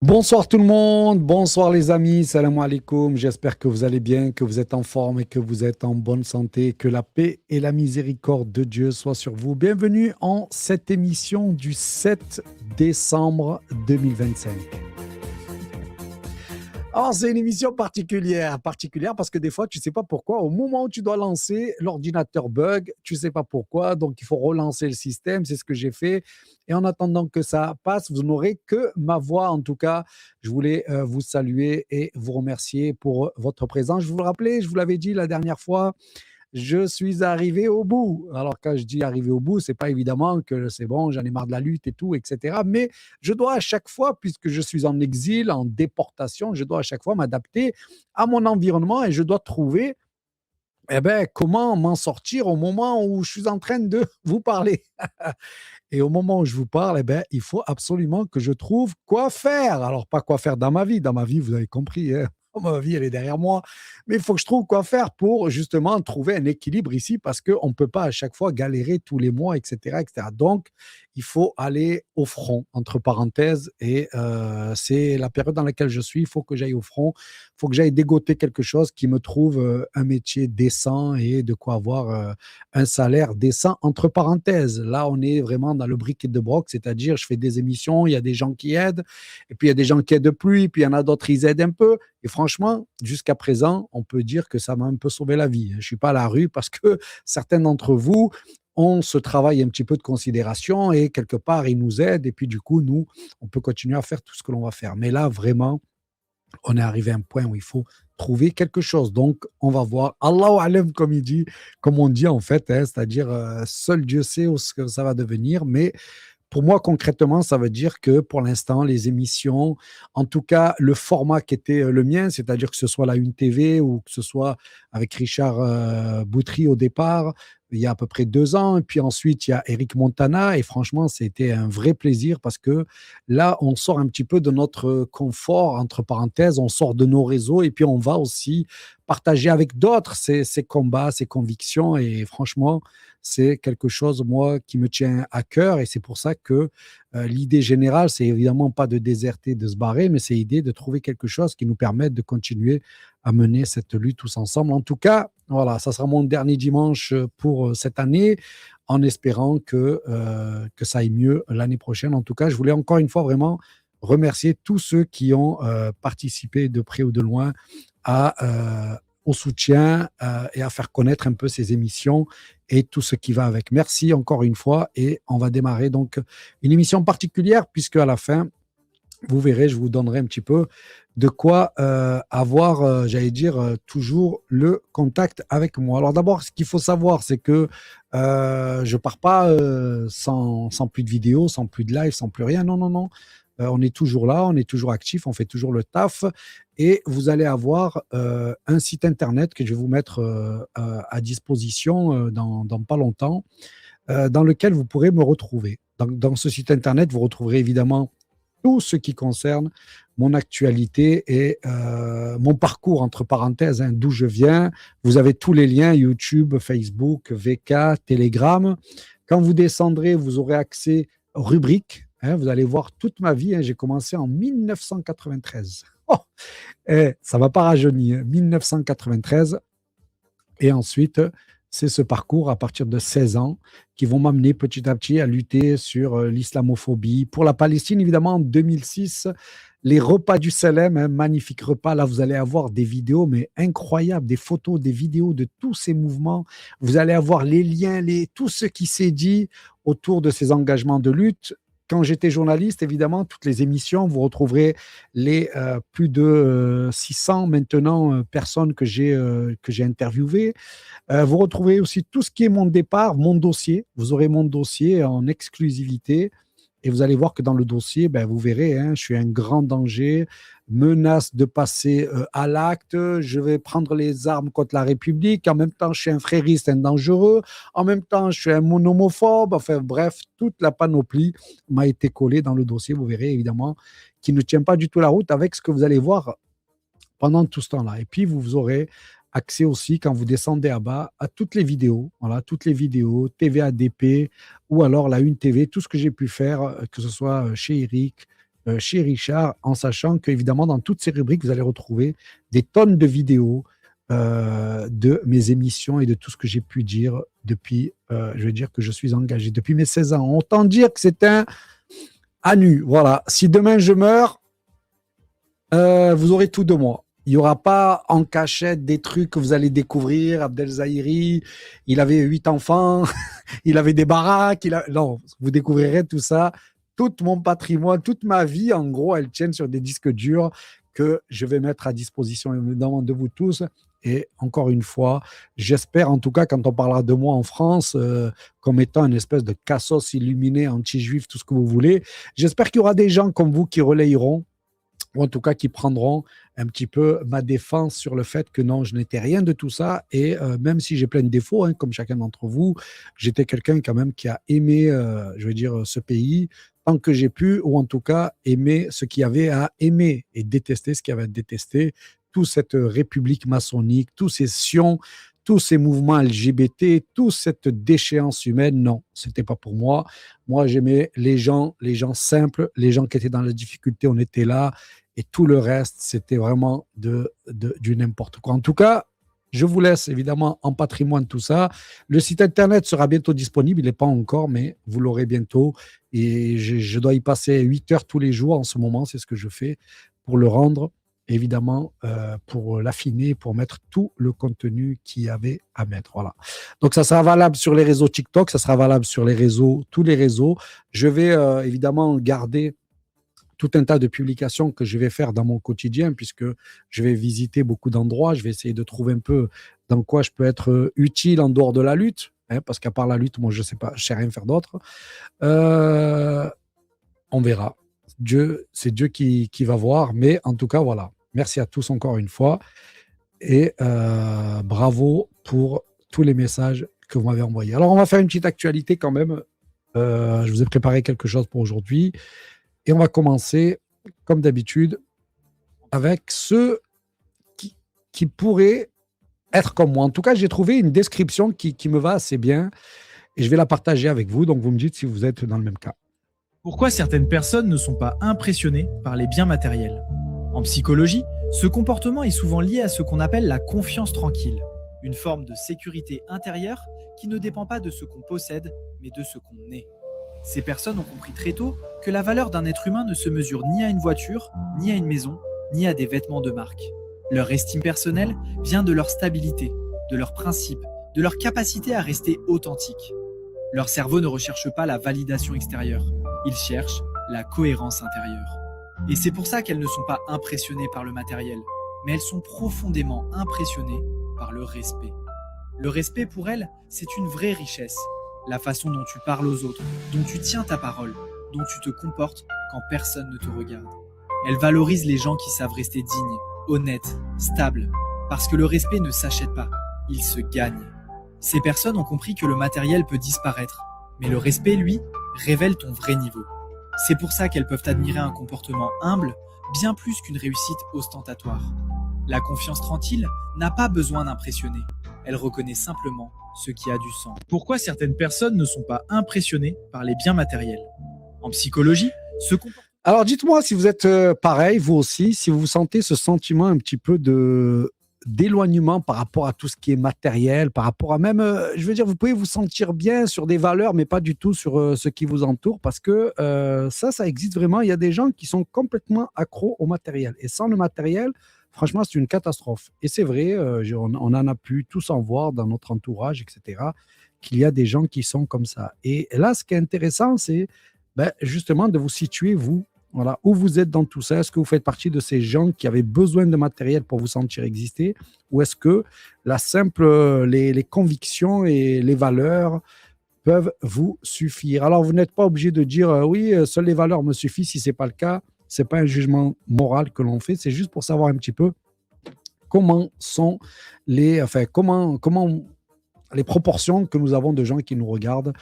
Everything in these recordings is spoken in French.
Bonsoir tout le monde, bonsoir les amis, salam alaikum. J'espère que vous allez bien, que vous êtes en forme et que vous êtes en bonne santé. Que la paix et la miséricorde de Dieu soient sur vous. Bienvenue en cette émission du 7 décembre 2025. Alors, c'est une émission particulière parce que des fois, tu ne sais pas pourquoi. Au moment où tu dois lancer, l'ordinateur bug, tu ne sais pas pourquoi. Donc, il faut relancer le système. C'est ce que j'ai fait. Et en attendant que ça passe, vous n'aurez que ma voix. En tout cas, je voulais vous saluer et vous remercier pour votre présence. Je vous le rappelais, je vous l'avais dit la dernière fois, je suis arrivé au bout. Alors, quand je dis arrivé au bout, c'est pas évidemment que c'est bon, j'en ai marre de la lutte et tout, etc. Mais je dois à chaque fois, puisque je suis en exil, en déportation, je dois à chaque fois m'adapter à mon environnement et je dois trouver comment m'en sortir au moment où je suis en train de vous parler. Et au moment où je vous parle, il faut absolument que je trouve quoi faire. Alors, pas quoi faire dans ma vie. Dans ma vie, vous avez compris, hein. Ma vie, elle est derrière moi. Mais il faut que je trouve quoi faire pour justement trouver un équilibre ici parce qu'on ne peut pas à chaque fois galérer tous les mois, etc., etc. Donc, il faut aller au front, entre parenthèses. Et c'est la période dans laquelle je suis. Il faut que j'aille au front. Il faut que j'aille dégoter quelque chose qui me trouve un métier décent et de quoi avoir un salaire décent, entre parenthèses. Là, on est vraiment dans le bric et de broc, c'est-à-dire je fais des émissions, il y a des gens qui aident, et puis il y a des gens qui aident plus, et puis il y en a d'autres, ils aident un peu. Et franchement, jusqu'à présent, on peut dire que ça m'a un peu sauvé la vie. Je ne suis pas à la rue parce que certains d'entre vous ont ce travail un petit peu de considération et quelque part, ils nous aident. Et puis du coup, nous, on peut continuer à faire tout ce que l'on va faire. Mais là, vraiment, on est arrivé à un point où il faut trouver quelque chose. Donc, on va voir. Allahu alam, comme il dit, comme on dit en fait, hein, c'est-à-dire seul Dieu sait où ce que ça va devenir. Mais pour moi, concrètement, ça veut dire que pour l'instant, les émissions, en tout cas, le format qui était le mien, c'est-à-dire que ce soit la Une TV ou que ce soit avec Richard Boutry au départ, il y a à peu près 2 ans. Et puis ensuite, il y a Eric Montana. Et franchement, c'était un vrai plaisir parce que là, on sort un petit peu de notre confort, entre parenthèses, on sort de nos réseaux et puis on va aussi partager avec d'autres ces combats, ces convictions. Et franchement, c'est quelque chose, moi, qui me tient à cœur. Et c'est pour ça que l'idée générale, c'est évidemment pas de déserter, de se barrer, mais c'est l'idée de trouver quelque chose qui nous permette de continuer à mener cette lutte tous ensemble. En tout cas, voilà, ça sera mon dernier dimanche pour cette année, en espérant que ça aille mieux l'année prochaine. En tout cas, je voulais encore une fois vraiment remercier tous ceux qui ont participé de près ou de loin au soutien et à faire connaître un peu ces émissions et tout ce qui va avec. Merci encore une fois et on va démarrer donc une émission particulière puisque à la fin, vous verrez, je vous donnerai un petit peu de quoi avoir, j'allais dire, toujours le contact avec moi. Alors d'abord, ce qu'il faut savoir, c'est que je pars pas sans plus de vidéos, sans plus de live, sans plus rien. Non, non, non. On est toujours là, on est toujours actif, on fait toujours le taf. Et vous allez avoir un site internet que je vais vous mettre à disposition dans pas longtemps, dans lequel vous pourrez me retrouver. Dans ce site internet, vous retrouverez évidemment tout ce qui concerne mon actualité et mon parcours, entre parenthèses, hein, d'où je viens. Vous avez tous les liens, YouTube, Facebook, VK, Telegram. Quand vous descendrez, vous aurez accès aux rubriques. Hein, vous allez voir toute ma vie. Hein, j'ai commencé en 1993. Oh, ça ne va pas rajeunir. 1993. Et ensuite, c'est ce parcours à partir de 16 ans qui vont m'amener petit à petit à lutter sur l'islamophobie. Pour la Palestine, évidemment, en 2006, les repas du Salem, un magnifique repas. Là, vous allez avoir des vidéos, mais incroyables, des photos, des vidéos de tous ces mouvements. Vous allez avoir les liens, tout ce qui s'est dit autour de ces engagements de lutte. Quand j'étais journaliste, évidemment, toutes les émissions, vous retrouverez les plus de 600 maintenant personnes que j'ai interviewées. Vous retrouvez aussi tout ce qui est mon départ, mon dossier. Vous aurez mon dossier en exclusivité. Et vous allez voir que dans le dossier, vous verrez, hein, je suis un grand danger, menace de passer à l'acte, je vais prendre les armes contre la République, en même temps je suis un frériste, un dangereux, en même temps je suis un homophobe, enfin bref, toute la panoplie m'a été collée dans le dossier, vous verrez évidemment, qui ne tient pas du tout la route avec ce que vous allez voir pendant tout ce temps-là. Et puis, vous aurez accès aussi, quand vous descendez à bas, à toutes les vidéos, voilà, toutes les vidéos, TV ADP ou alors la Une TV, tout ce que j'ai pu faire, que ce soit chez Eric, chez Richard, en sachant qu'évidemment, dans toutes ces rubriques, vous allez retrouver des tonnes de vidéos de mes émissions et de tout ce que j'ai pu dire depuis, je vais dire que je suis engagé depuis mes 16 ans. Autant dire que c'est un à nu. Voilà. Si demain je meurs, vous aurez tout de moi. Il n'y aura pas en cachette des trucs que vous allez découvrir. Abdel Zahiri, il avait 8 enfants, il avait des baraques. Non, vous découvrirez tout ça. Tout mon patrimoine, toute ma vie, en gros, elle tient sur des disques durs que je vais mettre à disposition évidemment de vous tous. Et encore une fois, j'espère en tout cas quand on parlera de moi en France comme étant une espèce de cassos illuminé, anti-juif, tout ce que vous voulez, j'espère qu'il y aura des gens comme vous qui relayeront ou en tout cas qui prendront un petit peu ma défense sur le fait que non, je n'étais rien de tout ça. Et même si j'ai plein de défauts, hein, comme chacun d'entre vous, j'étais quelqu'un quand même qui a aimé, je veux dire, ce pays tant que j'ai pu, ou en tout cas aimer ce qu'il y avait à aimer et détester ce qu'il y avait à détester. Toute cette république maçonnique, tous ces sions, tous ces mouvements LGBT, toute cette déchéance humaine, non, c'était pas pour moi. Moi, j'aimais les gens simples, les gens qui étaient dans la difficulté, on était là. Et tout le reste, c'était vraiment du n'importe quoi. En tout cas, je vous laisse évidemment en patrimoine tout ça. Le site internet sera bientôt disponible. Il n'est pas encore, mais vous l'aurez bientôt. Et je dois y passer 8 heures tous les jours en ce moment. C'est ce que je fais pour le rendre, évidemment, pour l'affiner, pour mettre tout le contenu qu'il y avait à mettre. Voilà. Donc, ça sera valable sur les réseaux TikTok, ça sera valable sur les réseaux, tous les réseaux. Je vais évidemment garder tout un tas de publications que je vais faire dans mon quotidien, puisque je vais visiter beaucoup d'endroits. Je vais essayer de trouver un peu dans quoi je peux être utile en dehors de la lutte, hein, parce qu'à part la lutte, moi, je sais pas, je sais rien faire d'autre. On verra. C'est Dieu qui va voir, mais en tout cas, voilà. Merci à tous encore une fois et bravo pour tous les messages que vous m'avez envoyés. Alors, on va faire une petite actualité quand même. Je vous ai préparé quelque chose pour aujourd'hui. Et on va commencer, comme d'habitude, avec ceux qui pourraient être comme moi. En tout cas, j'ai trouvé une description qui me va assez bien et je vais la partager avec vous. Donc, vous me dites si vous êtes dans le même cas. Pourquoi certaines personnes ne sont pas impressionnées par les biens matériels ? En psychologie, ce comportement est souvent lié à ce qu'on appelle la confiance tranquille, une forme de sécurité intérieure qui ne dépend pas de ce qu'on possède, mais de ce qu'on est. Ces personnes ont compris très tôt que la valeur d'un être humain ne se mesure ni à une voiture, ni à une maison, ni à des vêtements de marque. Leur estime personnelle vient de leur stabilité, de leurs principes, de leur capacité à rester authentique. Leur cerveau ne recherche pas la validation extérieure, il cherche la cohérence intérieure. Et c'est pour ça qu'elles ne sont pas impressionnées par le matériel, mais elles sont profondément impressionnées par le respect. Le respect pour elles, c'est une vraie richesse. La façon dont tu parles aux autres, dont tu tiens ta parole, dont tu te comportes quand personne ne te regarde. Elles valorisent les gens qui savent rester dignes, honnêtes, stables, parce que le respect ne s'achète pas, il se gagne. Ces personnes ont compris que le matériel peut disparaître, mais le respect, lui, révèle ton vrai niveau. C'est pour ça qu'elles peuvent admirer un comportement humble, bien plus qu'une réussite ostentatoire. La confiance tranquille n'a pas besoin d'impressionner, elle reconnaît simplement ce qui a du sens. Pourquoi certaines personnes ne sont pas impressionnées par les biens matériels ? En psychologie, ce comportement... Alors, dites-moi si vous êtes pareil, vous aussi, si vous sentez ce sentiment un petit peu d'éloignement par rapport à tout ce qui est matériel, par rapport à même, je veux dire, vous pouvez vous sentir bien sur des valeurs, mais pas du tout sur ce qui vous entoure, parce que ça existe vraiment. Il y a des gens qui sont complètement accros au matériel. Et sans le matériel, franchement, c'est une catastrophe. Et c'est vrai, on en a pu tous en voir dans notre entourage, etc., qu'il y a des gens qui sont comme ça. Et là, ce qui est intéressant, c'est justement de vous situer, vous, voilà, où vous êtes dans tout ça. Est-ce que vous faites partie de ces gens qui avaient besoin de matériel pour vous sentir exister, ou est-ce que les convictions et les valeurs peuvent vous suffire? Alors, vous n'êtes pas obligé de dire oui, seules les valeurs me suffisent. Si ce n'est pas le cas, ce n'est pas un jugement moral que l'on fait, c'est juste pour savoir un petit peu comment sont les proportions que nous avons de gens qui nous regardent.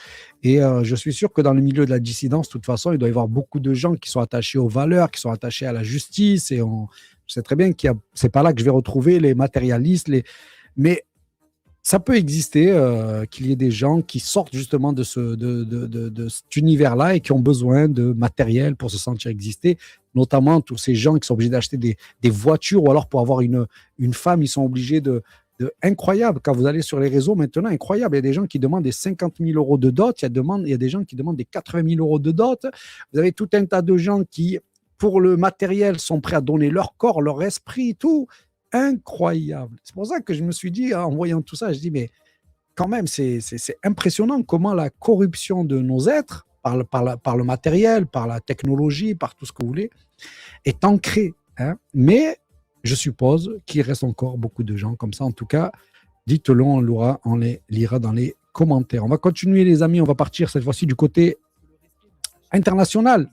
Et je suis sûr que dans le milieu de la dissidence, de toute façon, il doit y avoir beaucoup de gens qui sont attachés aux valeurs, qui sont attachés à la justice. Et je sais très bien c'est pas là que je vais retrouver les matérialistes. Mais Ça peut exister, qu'il y ait des gens qui sortent justement de cet univers-là et qui ont besoin de matériel pour se sentir exister, notamment tous ces gens qui sont obligés d'acheter des voitures ou alors pour avoir une femme, ils sont obligés incroyable, quand vous allez sur les réseaux maintenant, incroyable, il y a des gens qui demandent des 50 000 euros de dot, il y a des gens qui demandent des 80 000 euros de dot, vous avez tout un tas de gens qui, pour le matériel, sont prêts à donner leur corps, leur esprit, tout, incroyable. C'est pour ça que je me suis dit, en voyant tout ça, je dis, mais quand même, c'est impressionnant comment la corruption de nos êtres, par le matériel, par la technologie, par tout ce que vous voulez, est ancrée. Hein. Mais je suppose qu'il reste encore beaucoup de gens comme ça. En tout cas, dites-le, on les lira dans les commentaires. On va continuer, les amis. On va partir cette fois-ci du côté international.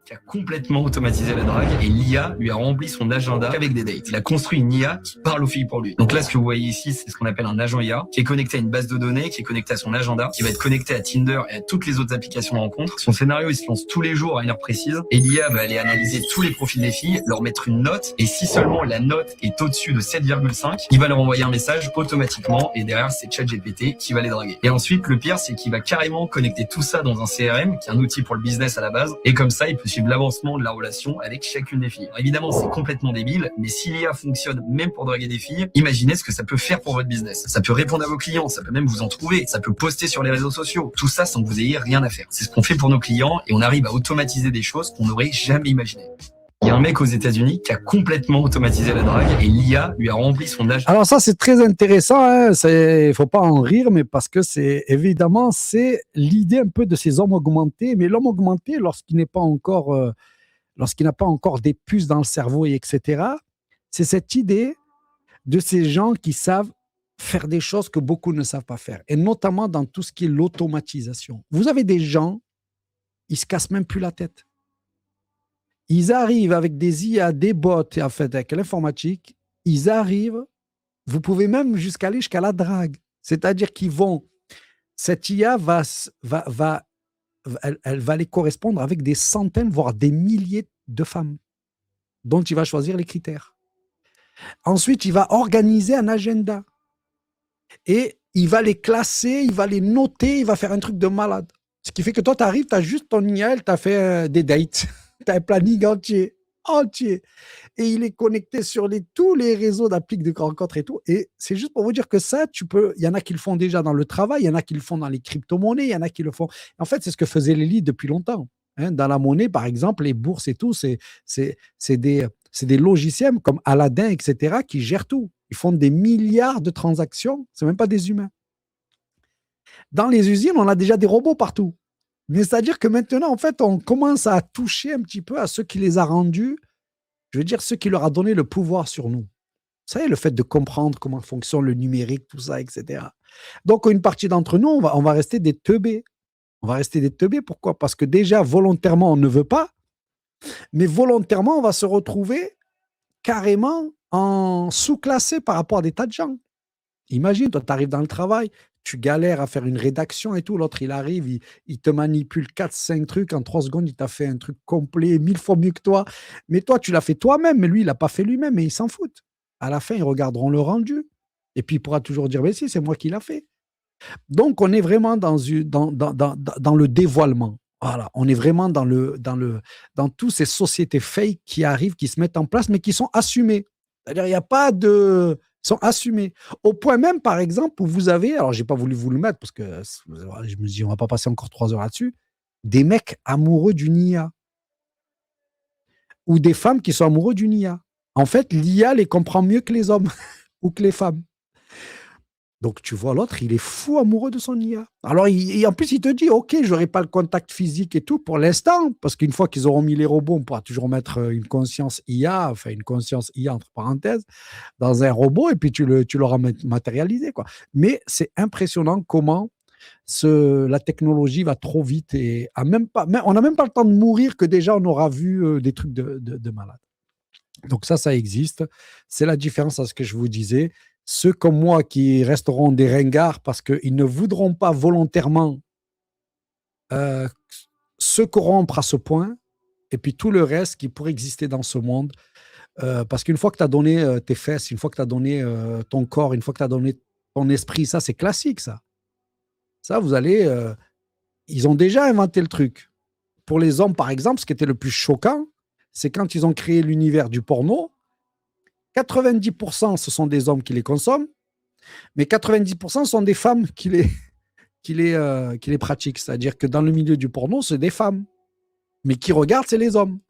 Qui a complètement automatisé la drague et l'IA lui a rempli son agenda avec des dates. Il a construit une IA qui parle aux filles pour lui. Donc là, ce que vous voyez ici, c'est ce qu'on appelle un agent IA qui est connecté à une base de données, qui est connecté à son agenda, qui va être connecté à Tinder et à toutes les autres applications de rencontres. Son scénario, il se lance tous les jours à une heure précise et l'IA va aller analyser tous les profils des filles, leur mettre une note et si seulement la note est au-dessus de 7,5, il va leur envoyer un message automatiquement et derrière, c'est ChatGPT qui va les draguer. Et ensuite, le pire, c'est qu'il va carrément connecter tout ça dans un CRM qui est un outil pour le business à la base et comme ça, il peut suivre l'avancement de la relation avec chacune des filles. Alors évidemment, c'est complètement débile, mais si l'IA fonctionne même pour draguer des filles, imaginez ce que ça peut faire pour votre business. Ça peut répondre à vos clients, ça peut même vous en trouver, ça peut poster sur les réseaux sociaux. Tout ça sans que vous ayez rien à faire. C'est ce qu'on fait pour nos clients et on arrive à automatiser des choses qu'on n'aurait jamais imaginées. Il y a un mec aux États-Unis qui a complètement automatisé la drague et l'IA lui a rempli son agenda. Alors ça, c'est très intéressant. Hein. Il ne faut pas en rire, mais parce que c'est l'idée un peu de ces hommes augmentés. Mais l'homme augmenté, lorsqu'il n'a pas encore des puces dans le cerveau, etc., c'est cette idée de ces gens qui savent faire des choses que beaucoup ne savent pas faire, et notamment dans tout ce qui est l'automatisation. Vous avez des gens, ils ne se cassent même plus la tête. Ils arrivent avec des IA, des bots, en fait, avec l'informatique, ils arrivent, vous pouvez même aller jusqu'à la drague. C'est-à-dire cette IA elle va les correspondre avec des centaines, voire des milliers de femmes dont il va choisir les critères. Ensuite, il va organiser un agenda et il va les classer, il va les noter, il va faire un truc de malade. Ce qui fait que toi, tu arrives, tu as juste ton IA, elle t'a fait des dates. Tu as un planning entier. Et il est connecté sur tous les réseaux d'appliques de rencontres et tout. Et c'est juste pour vous dire que ça, il y en a qui le font déjà dans le travail, il y en a qui le font dans les crypto-monnaies, il y en a qui le font. En fait, c'est ce que faisait l'élite depuis longtemps. Hein. Dans la monnaie, par exemple, les bourses et tout, c'est des logiciels comme Aladdin, etc., qui gèrent tout. Ils font des milliards de transactions, ce n'est même pas des humains. Dans les usines, on a déjà des robots partout. Mais c'est-à-dire que maintenant, en fait, on commence à toucher un petit peu à ceux qui les a rendus, je veux dire, ceux qui leur a donné le pouvoir sur nous. Vous savez, le fait de comprendre comment fonctionne le numérique, tout ça, etc. Donc, une partie d'entre nous, on va rester des teubés. On va rester des teubés, pourquoi? Parce que déjà, volontairement, on ne veut pas, mais volontairement, on va se retrouver carrément en sous-classé par rapport à des tas de gens. Imagine, toi, tu arrives dans le travail, tu galères à faire une rédaction et tout, l'autre, il arrive, il te manipule 4-5 trucs, en 3 secondes, il t'a fait un truc complet, 1000 fois mieux que toi. Mais toi, tu l'as fait toi-même, mais lui, il l'a pas fait lui-même, et ils s'en foutent. À la fin, ils regarderont le rendu. Et puis, il pourra toujours dire, mais si, c'est moi qui l'a fait. Donc, on est vraiment dans le dévoilement. Voilà, on est vraiment dans toutes ces sociétés fake qui arrivent, qui se mettent en place, mais qui sont assumées. C'est-à-dire, il n'y a pas de... sont assumés. Au point même, par exemple, où vous avez, alors je n'ai pas voulu vous le mettre parce que je me dis, on ne va pas passer encore 3 heures là-dessus, des mecs amoureux d'une IA. Ou des femmes qui sont amoureux d'une IA. En fait, l'IA les comprend mieux que les hommes ou que les femmes. Donc, tu vois, l'autre, il est fou amoureux de son IA. Alors, en plus, il te dit, OK, je n'aurai pas le contact physique et tout pour l'instant, parce qu'une fois qu'ils auront mis les robots, on pourra toujours mettre une conscience IA, enfin, une conscience IA entre parenthèses, dans un robot, et puis tu l'auras matérialisé, quoi. Mais c'est impressionnant comment la technologie va trop vite et on n'a même pas le temps de mourir que déjà on aura vu des trucs de malade. Donc ça existe. C'est la différence à ce que je vous disais. Ceux comme moi qui resteront des ringards parce qu'ils ne voudront pas volontairement se corrompre à ce point, et puis tout le reste qui pourrait exister dans ce monde. Parce qu'une fois que tu as donné tes fesses, une fois que tu as donné ton corps, une fois que tu as donné ton esprit, ça, c'est classique, ça. Ça, vous allez... ils ont déjà inventé le truc. Pour les hommes, par exemple, ce qui était le plus choquant, c'est quand ils ont créé l'univers du porno, 90% ce sont des hommes qui les consomment, mais 90% sont des femmes qui les pratiquent. C'est-à-dire que dans le milieu du porno, c'est des femmes. Mais qui regardent, c'est les hommes.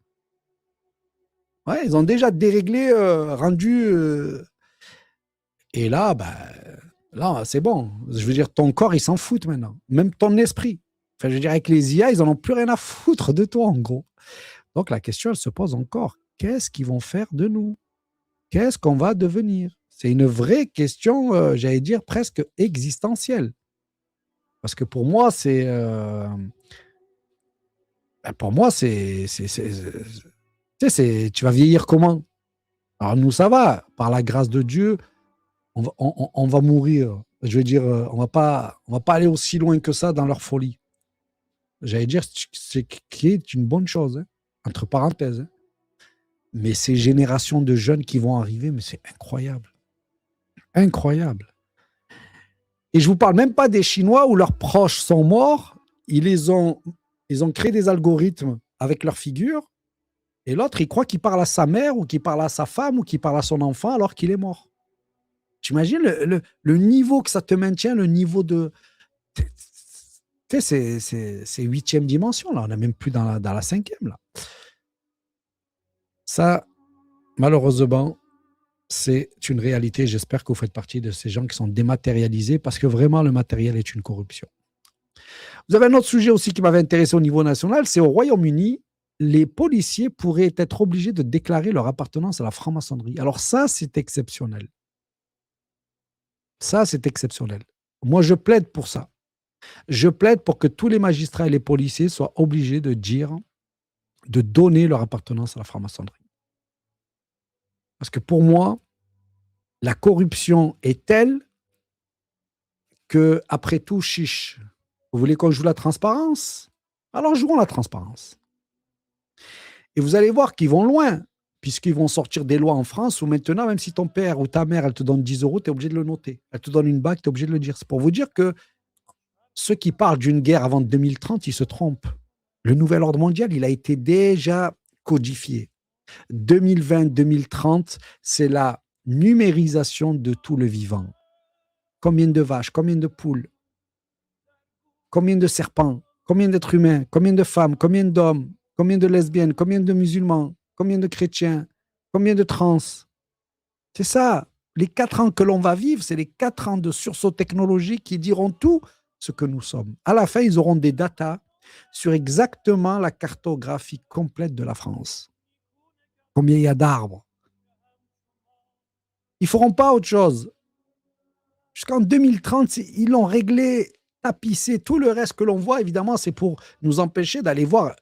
Ouais, ils ont déjà déréglé, rendu... Et là, là, c'est bon. Je veux dire, ton corps, il s'en fout maintenant. Même ton esprit. Enfin, je veux dire, avec les IA, ils n'en ont plus rien à foutre de toi, en gros. Donc, la question, elle se pose encore. Qu'est-ce qu'ils vont faire de nous? Qu'est-ce qu'on va devenir? C'est une vraie question, j'allais dire, presque existentielle. Parce que pour moi, c'est... pour moi, tu sais, tu vas vieillir comment? Alors, nous, ça va. Par la grâce de Dieu, on va mourir. Je veux dire, on va pas aller aussi loin que ça dans leur folie. J'allais dire, c'est qui est une bonne chose, hein, entre parenthèses. Hein. Mais ces générations de jeunes qui vont arriver, mais c'est incroyable. Incroyable. Et je ne vous parle même pas des Chinois où leurs proches sont morts. Ils ont créé des algorithmes avec leur figure. Et l'autre, il croit qu'il parle à sa mère ou qu'il parle à sa femme ou qu'il parle à son enfant alors qu'il est mort. Tu imagines le niveau que ça te maintient, le niveau de... Tu sais, c'est 8e dimension, là. On n'est même plus dans la 5e, là. Ça, malheureusement, c'est une réalité. J'espère que vous faites partie de ces gens qui sont dématérialisés parce que vraiment, le matériel est une corruption. Vous avez un autre sujet aussi qui m'avait intéressé au niveau national, c'est au Royaume-Uni, les policiers pourraient être obligés de déclarer leur appartenance à la franc-maçonnerie. Alors ça, c'est exceptionnel. Ça, c'est exceptionnel. Moi, je plaide pour ça. Je plaide pour que tous les magistrats et les policiers soient obligés de donner leur appartenance à la franc-maçonnerie. Parce que pour moi, la corruption est telle que, après tout, chiche. Vous voulez qu'on joue la transparence? Alors jouons la transparence. Et vous allez voir qu'ils vont loin, puisqu'ils vont sortir des lois en France où maintenant, même si ton père ou ta mère, elle te donne 10 euros, tu es obligé de le noter. Elle te donne une bague, tu es obligé de le dire. C'est pour vous dire que ceux qui parlent d'une guerre avant 2030, ils se trompent. Le nouvel ordre mondial, il a été déjà codifié. 2020-2030, c'est la numérisation de tout le vivant. Combien de vaches, combien de poules, combien de serpents, combien d'êtres humains, combien de femmes, combien d'hommes, combien de lesbiennes, combien de musulmans, combien de chrétiens, combien de trans. C'est ça. Les 4 ans que l'on va vivre, c'est les 4 ans de sursaut technologique qui diront tout ce que nous sommes. À la fin, ils auront des datas sur exactement la cartographie complète de la France. Combien il y a d'arbres. Ils ne feront pas autre chose. Jusqu'en 2030, ils l'ont réglé, tapissé. Tout le reste que l'on voit, évidemment, c'est pour nous empêcher d'aller voir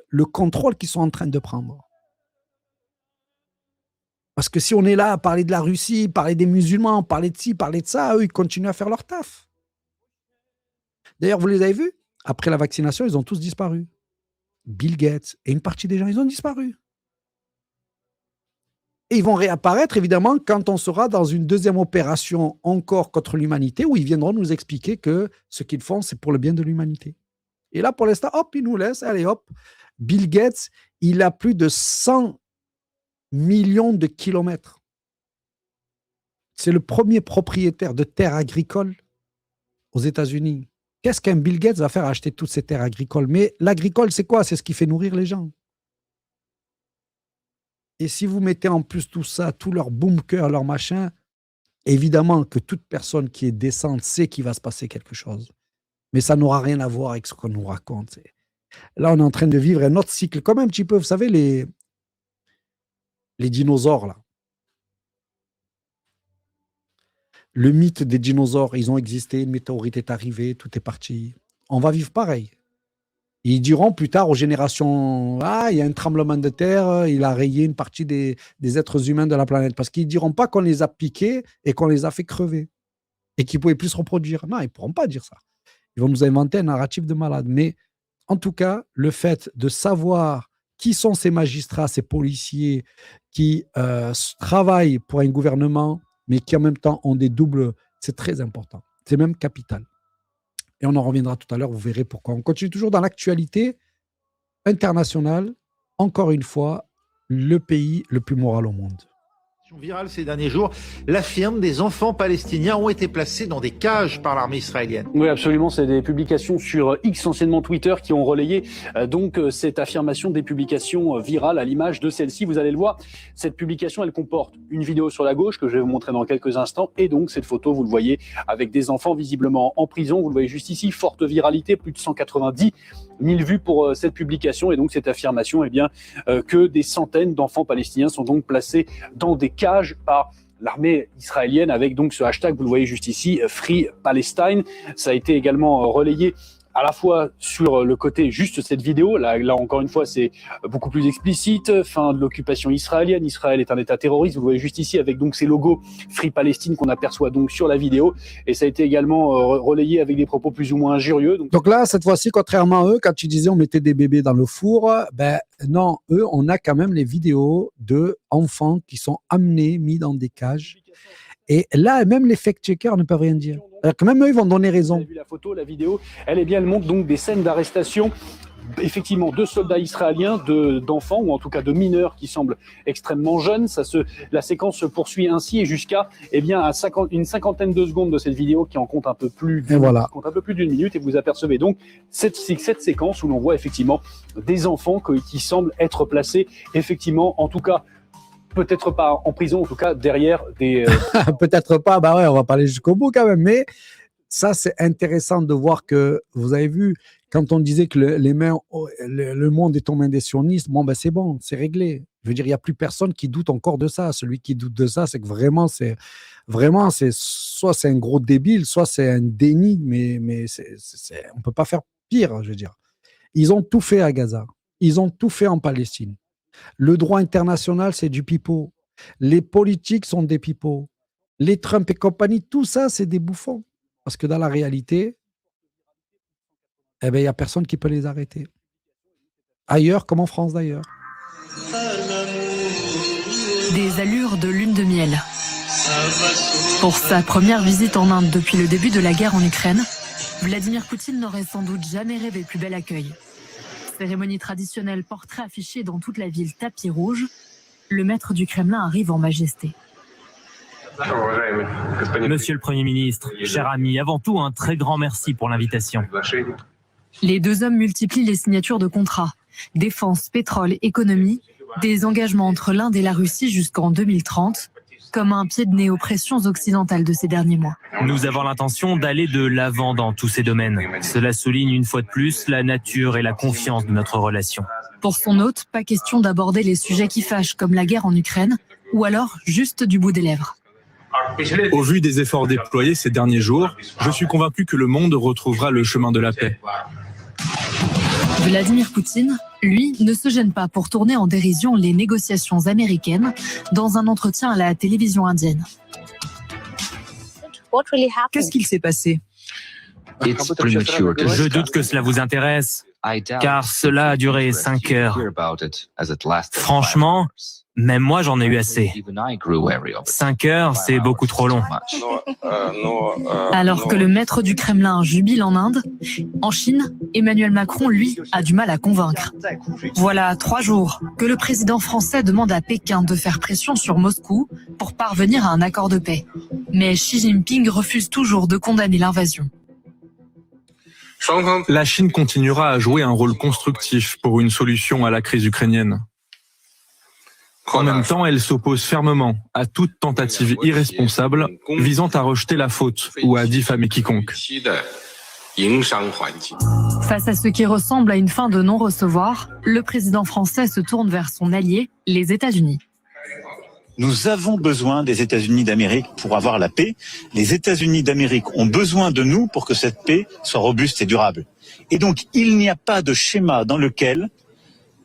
le contrôle qu'ils sont en train de prendre. Parce que si on est là à parler de la Russie, parler des musulmans, parler de ci, parler de ça, eux, ils continuent à faire leur taf. D'ailleurs, vous les avez vus? Après la vaccination, ils ont tous disparu. Bill Gates et une partie des gens, ils ont disparu. Et ils vont réapparaître, évidemment, quand on sera dans une deuxième opération encore contre l'humanité, où ils viendront nous expliquer que ce qu'ils font, c'est pour le bien de l'humanité. Et là, pour l'instant, hop, ils nous laissent, allez, hop. Bill Gates, il a plus de 100 millions de kilomètres. C'est le premier propriétaire de terres agricoles aux États-Unis. Qu'est-ce qu'un Bill Gates va faire acheter toutes ces terres agricoles? Mais l'agricole, c'est quoi? C'est ce qui fait nourrir les gens. Et si vous mettez en plus tout ça, tout leur bunker, leur machin, évidemment que toute personne qui est décente sait qu'il va se passer quelque chose. Mais ça n'aura rien à voir avec ce qu'on nous raconte. Là, on est en train de vivre un autre cycle, comme un petit peu, vous savez, les dinosaures, là. Le mythe des dinosaures, ils ont existé, une météorite est arrivée, tout est parti. On va vivre pareil. Et ils diront plus tard aux générations, il y a un tremblement de terre, il a rayé une partie des êtres humains de la planète. Parce qu'ils ne diront pas qu'on les a piqués et qu'on les a fait crever. Et qu'ils ne pouvaient plus se reproduire. Non, ils ne pourront pas dire ça. Ils vont nous inventer un narratif de malade. Mais en tout cas, le fait de savoir qui sont ces magistrats, ces policiers qui travaillent pour un gouvernement, mais qui en même temps ont des doubles C'est très important. C'est même capital. Et on en reviendra tout à l'heure, vous verrez pourquoi. On continue toujours dans l'actualité internationale. Encore une fois, le pays le plus moral au monde. Virale ces derniers jours, l'affirme, des enfants palestiniens ont été placés dans des cages par l'armée israélienne. Oui, absolument. C'est des publications sur X, anciennement Twitter, qui ont relayé cette affirmation, des publications virales à l'image de celle-ci. Vous allez le voir, cette publication, elle comporte une vidéo sur la gauche que je vais vous montrer dans quelques instants, et donc cette photo, vous le voyez, avec des enfants visiblement en prison. Vous le voyez juste ici, forte viralité, plus de 190 000 vues pour cette publication, et donc cette affirmation, que des centaines d'enfants palestiniens sont donc placés dans des cages par l'armée israélienne, avec donc ce hashtag, vous le voyez juste ici, Free Palestine. Ça a été également relayé à la fois sur le côté juste cette vidéo, là encore une fois c'est beaucoup plus explicite, fin de l'occupation israélienne, Israël est un état terroriste, vous le voyez juste ici avec donc ces logos Free Palestine qu'on aperçoit donc sur la vidéo, et ça a été également relayé avec des propos plus ou moins injurieux. Donc là, cette fois-ci, contrairement à eux, quand tu disais on mettait des bébés dans le four, ben non, eux, on a quand même les vidéos de enfants qui sont amenés, mis dans des cages. Et là, même les fact-checkers ne peuvent rien dire. Alors que même eux, ils vont donner raison. Vous avez vu la photo, la vidéo, elle montre donc des scènes d'arrestation, effectivement, de soldats israéliens, d'enfants, ou en tout cas de mineurs qui semblent extrêmement jeunes. La séquence se poursuit ainsi, et jusqu'à une cinquantaine de secondes de cette vidéo qui en compte un peu plus, compte un peu plus d'une minute, et vous apercevez donc cette séquence où l'on voit effectivement des enfants qui semblent être placés, effectivement, en tout cas, peut-être pas en prison, en tout cas derrière des... Peut-être pas, bah ouais, on va parler jusqu'au bout quand même, mais ça c'est intéressant de voir que, vous avez vu, quand on disait que le monde est aux mains des sionistes, bon ben c'est bon, c'est réglé. Je veux dire, il n'y a plus personne qui doute encore de ça. Celui qui doute de ça, c'est que vraiment, soit c'est un gros débile, soit c'est un déni, mais on ne peut pas faire pire, je veux dire. Ils ont tout fait à Gaza, ils ont tout fait en Palestine. Le droit international, c'est du pipeau. Les politiques sont des pipeaux. Les Trump et compagnie, tout ça, c'est des bouffons. Parce que dans la réalité, il n'y a personne qui peut les arrêter. Ailleurs, comme en France d'ailleurs. Des allures de lune de miel. Pour sa première visite en Inde depuis le début de la guerre en Ukraine, Vladimir Poutine n'aurait sans doute jamais rêvé plus bel accueil. Cérémonie traditionnelle, portrait affiché dans toute la ville, tapis rouge. Le maître du Kremlin arrive en majesté. Monsieur le Premier ministre, cher ami, avant tout, un très grand merci pour l'invitation. Les deux hommes multiplient les signatures de contrats. Défense, pétrole, économie, des engagements entre l'Inde et la Russie jusqu'en 2030, comme un pied de nez aux pressions occidentales de ces derniers mois. Nous avons l'intention d'aller de l'avant dans tous ces domaines. Cela souligne une fois de plus la nature et la confiance de notre relation. Pour son hôte, pas question d'aborder les sujets qui fâchent, comme la guerre en Ukraine, ou alors juste du bout des lèvres. Au vu des efforts déployés ces derniers jours, je suis convaincu que le monde retrouvera le chemin de la paix. Vladimir Poutine, lui, ne se gêne pas pour tourner en dérision les négociations américaines dans un entretien à la télévision indienne. Qu'est-ce qu'il s'est passé? Je doute que cela vous intéresse, car cela a duré 5 heures. Franchement, même moi j'en ai eu assez. 5 heures, c'est beaucoup trop long. Alors que le maître du Kremlin jubile en Inde, en Chine, Emmanuel Macron, lui, a du mal à convaincre. Voilà 3 jours que le président français demande à Pékin de faire pression sur Moscou pour parvenir à un accord de paix. Mais Xi Jinping refuse toujours de condamner l'invasion. La Chine continuera à jouer un rôle constructif pour une solution à la crise ukrainienne. En même temps, elle s'oppose fermement à toute tentative irresponsable visant à rejeter la faute ou à diffamer quiconque. Face à ce qui ressemble à une fin de non-recevoir, le président français se tourne vers son allié, les États-Unis. Nous avons besoin des États-Unis d'Amérique pour avoir la paix. Les États-Unis d'Amérique ont besoin de nous pour que cette paix soit robuste et durable. Et donc, il n'y a pas de schéma dans lequel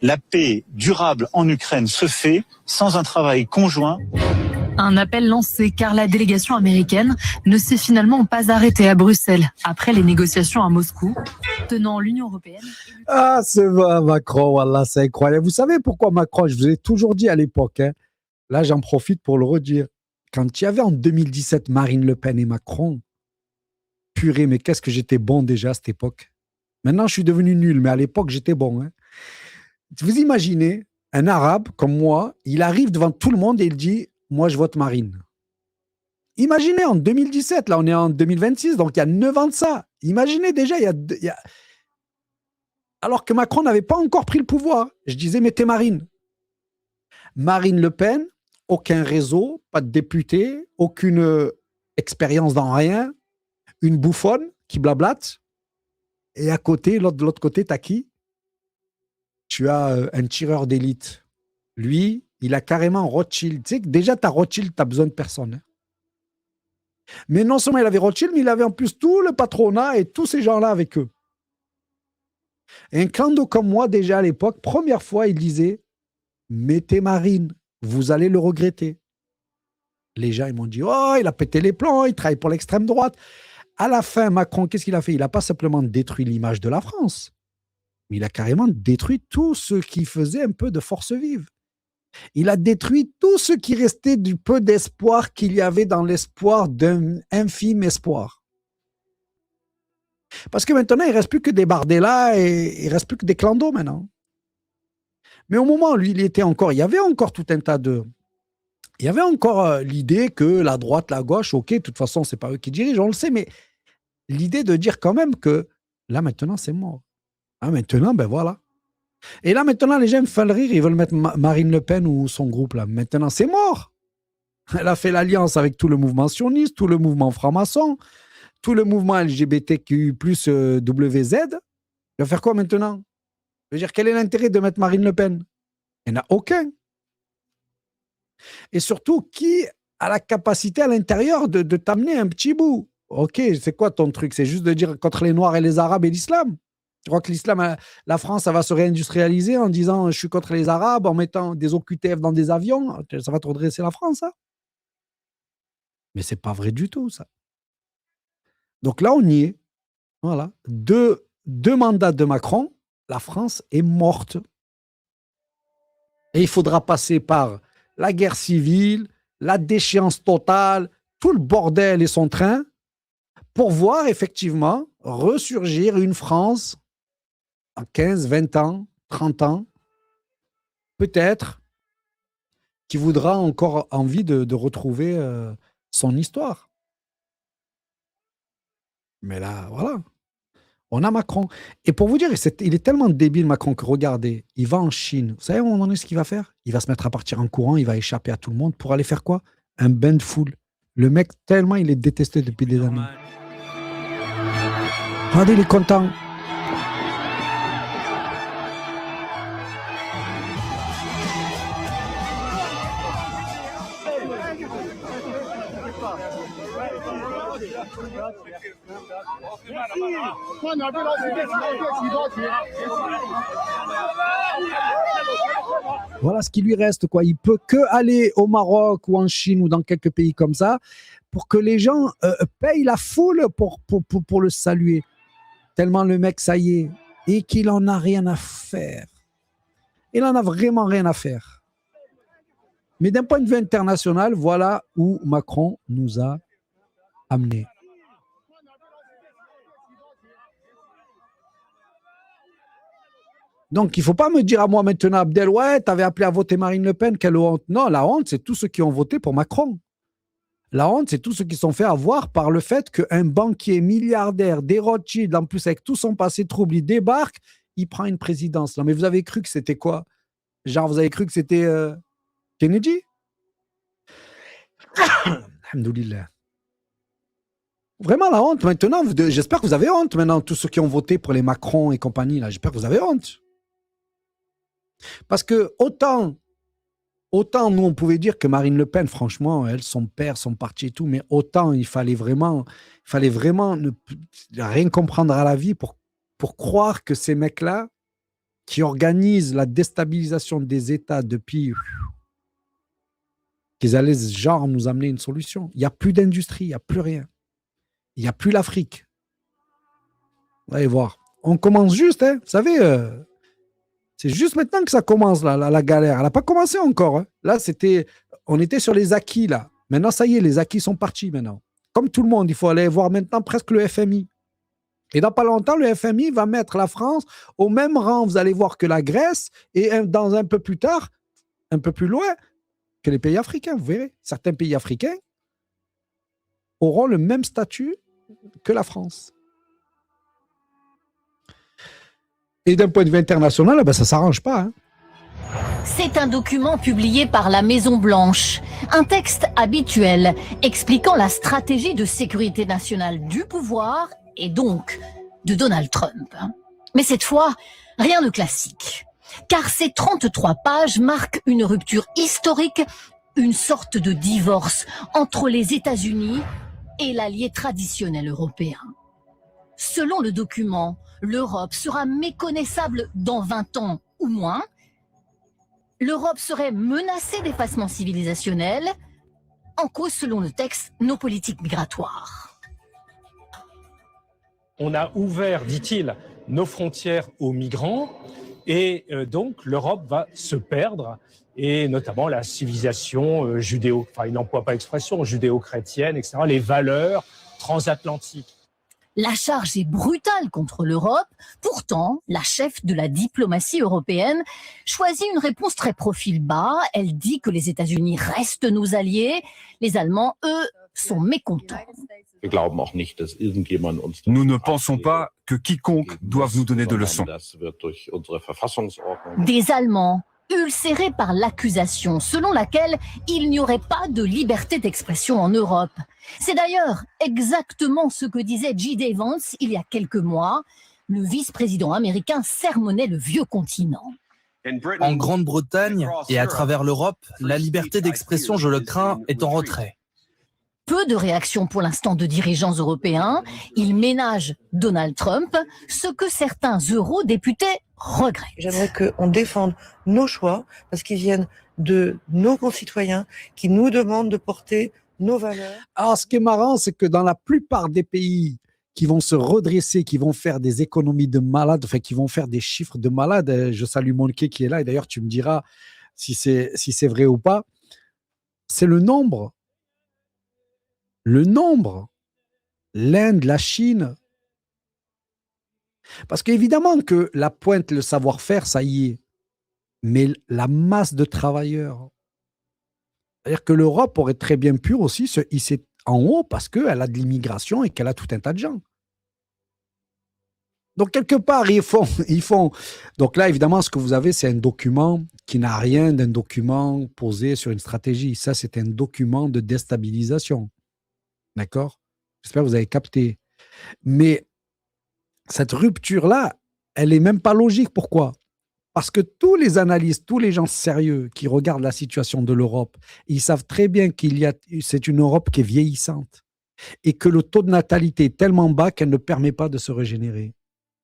la paix durable en Ukraine se fait sans un travail conjoint. Un appel lancé car la délégation américaine ne s'est finalement pas arrêtée à Bruxelles après les négociations à Moscou, tenant l'Union européenne. Ah, c'est Macron, voilà, c'est incroyable. Vous savez pourquoi Macron, je vous ai toujours dit à l'époque, hein, là j'en profite pour le redire, Quand il y avait en 2017 Marine Le Pen et Macron, purée, mais qu'est-ce que j'étais bon déjà à cette époque. Maintenant, je suis devenu nul, mais à l'époque, j'étais bon. Hein. Vous imaginez, un Arabe comme moi, il arrive devant tout le monde et il dit « Moi, je vote Marine ». Imaginez, en 2017, là, on est en 2026, donc il y a 9 ans de ça. Imaginez déjà, alors que Macron n'avait pas encore pris le pouvoir. Je disais « Mettez Marine ». Marine Le Pen, aucun réseau, pas de député, aucune expérience dans rien, une bouffonne qui blablate. Et à côté, de l'autre côté, t'as qui? Tu as un tireur d'élite. Lui, il a carrément Rothschild. Tu sais que déjà, t'as Rothschild, t'as besoin de personne. Hein. Mais non seulement il avait Rothschild, mais il avait en plus tout le patronat et tous ces gens-là avec eux. Et un clando comme moi, déjà à l'époque, première fois, il disait « Mettez Marine, vous allez le regretter ». Les gens, ils m'ont dit « Oh, il a pété les plombs, il travaille pour l'extrême droite ». À la fin, Macron, qu'est-ce qu'il a fait? Il n'a pas simplement détruit l'image de la France, mais il a carrément détruit tout ce qui faisait un peu de force vive. Il a détruit tout ce qui restait du peu d'espoir qu'il y avait dans l'espoir d'un infime espoir. Parce que maintenant, il ne reste plus que des Bardella et il ne reste plus que des clandos maintenant. Mais au moment où lui, il y avait encore tout un tas de... Il y avait encore l'idée que la droite, la gauche, ok, de toute façon, ce n'est pas eux qui dirigent, on le sait, mais l'idée de dire quand même que là, maintenant, c'est mort. Ah, maintenant, ben voilà. Et là, maintenant, les gens me font le rire, ils veulent mettre Marine Le Pen ou son groupe là. Maintenant, c'est mort. Elle a fait l'alliance avec tout le mouvement sioniste, tout le mouvement franc-maçon, tout le mouvement LGBTQ+, WZ. Il va faire quoi maintenant? Je veux dire, quel est l'intérêt de mettre Marine Le Pen? Il n'y en a aucun. Et surtout, qui a la capacité à l'intérieur de t'amener un petit bout? Ok, c'est quoi ton truc? C'est juste de dire contre les Noirs et les Arabes et l'islam? Tu crois que l'islam, la France, ça va se réindustrialiser en disant je suis contre les Arabes, en mettant des OQTF dans des avions? Ça va te redresser la France, ça? Mais c'est pas vrai du tout, ça. Donc là, on y est. Voilà. Deux mandats de Macron, la France est morte. Et il faudra passer par la guerre civile, la déchéance totale, tout le bordel et son train, pour voir effectivement ressurgir une France en 15, 20 ans, 30 ans, peut-être, qui voudra encore envie de retrouver son histoire. Mais là, voilà. On a Macron. Et pour vous dire, il est tellement débile, Macron, que regardez, il va en Chine. Vous savez à un moment donné ce qu'il va faire? Il va se mettre à partir en courant, il va échapper à tout le monde pour aller faire quoi? Un bain de foule. Le mec, tellement il est détesté depuis des années. Regardez, il est content. Voilà ce qui lui reste, quoi. Il peut que aller au Maroc ou en Chine ou dans quelques pays comme ça pour que les gens payent la foule pour le saluer. Tellement le mec, ça y est, et qu'il en a rien à faire. Il en a vraiment rien à faire. Mais d'un point de vue international, voilà où Macron nous a amenés. Donc, il ne faut pas me dire à moi maintenant, Abdel, ouais, tu avais appelé à voter Marine Le Pen, quelle honte. Non, la honte, c'est tous ceux qui ont voté pour Macron. La honte, c'est tous ceux qui se sont fait avoir par le fait qu'un banquier milliardaire, des Rothschild, en plus avec tout son passé trouble, il débarque, il prend une présidence. Non, mais vous avez cru que c'était quoi? Genre, vous avez cru que c'était Kennedy? Alhamdoulilah. Vraiment la honte maintenant. J'espère que vous avez honte maintenant, tous ceux qui ont voté pour les Macron et compagnie. Là, j'espère que vous avez honte. Parce que autant nous, on pouvait dire que Marine Le Pen, franchement, elle, son père, son parti et tout, mais autant il fallait vraiment ne rien comprendre à la vie pour croire que ces mecs-là, qui organisent la déstabilisation des États depuis, qu'ils allaient genre nous amener une solution. Il n'y a plus d'industrie, il n'y a plus rien. Il n'y a plus l'Afrique. Vous allez voir. On commence juste, hein, vous savez... c'est juste maintenant que ça commence, la galère. Elle n'a pas commencé encore. Hein. Là, on était sur les acquis, là. Maintenant, ça y est, les acquis sont partis maintenant. Comme tout le monde, il faut aller voir maintenant presque le FMI. Et dans pas longtemps, le FMI va mettre la France au même rang, vous allez voir, que la Grèce, et dans un peu plus tard, un peu plus loin, que les pays africains. Vous verrez, certains pays africains auront le même statut que la France. Et d'un point de vue international, ben ça ne s'arrange pas. Hein. C'est un document publié par la Maison-Blanche, un texte habituel expliquant la stratégie de sécurité nationale du pouvoir et donc de Donald Trump. Mais cette fois, rien de classique, car ces 33 pages marquent une rupture historique, une sorte de divorce entre les États-Unis et l'allié traditionnel européen. Selon le document, l'Europe sera méconnaissable dans 20 ans ou moins. L'Europe serait menacée d'effacement civilisationnel, en cause, selon le texte, nos politiques migratoires. On a ouvert, dit-il, nos frontières aux migrants et donc l'Europe va se perdre et notamment la civilisation il n'emploie pas l'expression judéo-chrétienne, etc., les valeurs transatlantiques. La charge est brutale contre l'Europe. Pourtant, la chef de la diplomatie européenne choisit une réponse très profil bas. Elle dit que les États-Unis restent nos alliés. Les Allemands, eux, sont mécontents. Nous ne pensons pas que quiconque doive nous donner de leçons. Des Allemands ulcérés par l'accusation selon laquelle il n'y aurait pas de liberté d'expression en Europe. C'est d'ailleurs exactement ce que disait J.D. Vance il y a quelques mois. Le vice-président américain sermonnait le vieux continent. En Grande-Bretagne et à travers l'Europe, la liberté d'expression, je le crains, est en retrait. Peu de réactions pour l'instant de dirigeants européens. Ils ménagent Donald Trump, ce que certains eurodéputés regrettent. J'aimerais qu'on défende nos choix parce qu'ils viennent de nos concitoyens qui nous demandent de porter nos valeurs. Alors, ce qui est marrant, c'est que dans la plupart des pays qui vont se redresser, qui vont faire des économies de malades, enfin, qui vont faire des chiffres de malades, je salue Monké qui est là, et d'ailleurs, tu me diras si c'est vrai ou pas, c'est le nombre. Le nombre, l'Inde, la Chine. Parce qu'évidemment que la pointe, le savoir-faire, ça y est. Mais la masse de travailleurs. C'est-à-dire que l'Europe aurait très bien pu aussi se hisser en haut parce qu'elle a de l'immigration et qu'elle a tout un tas de gens. Donc, quelque part, ils font. Donc là, évidemment, ce que vous avez, c'est un document qui n'a rien d'un document posé sur une stratégie. Ça, c'est un document de déstabilisation. D'accord? J'espère que vous avez capté. Mais cette rupture-là, elle n'est même pas logique. Pourquoi? Parce que tous les analystes, tous les gens sérieux qui regardent la situation de l'Europe, ils savent très bien c'est une Europe qui est vieillissante et que le taux de natalité est tellement bas qu'elle ne permet pas de se régénérer.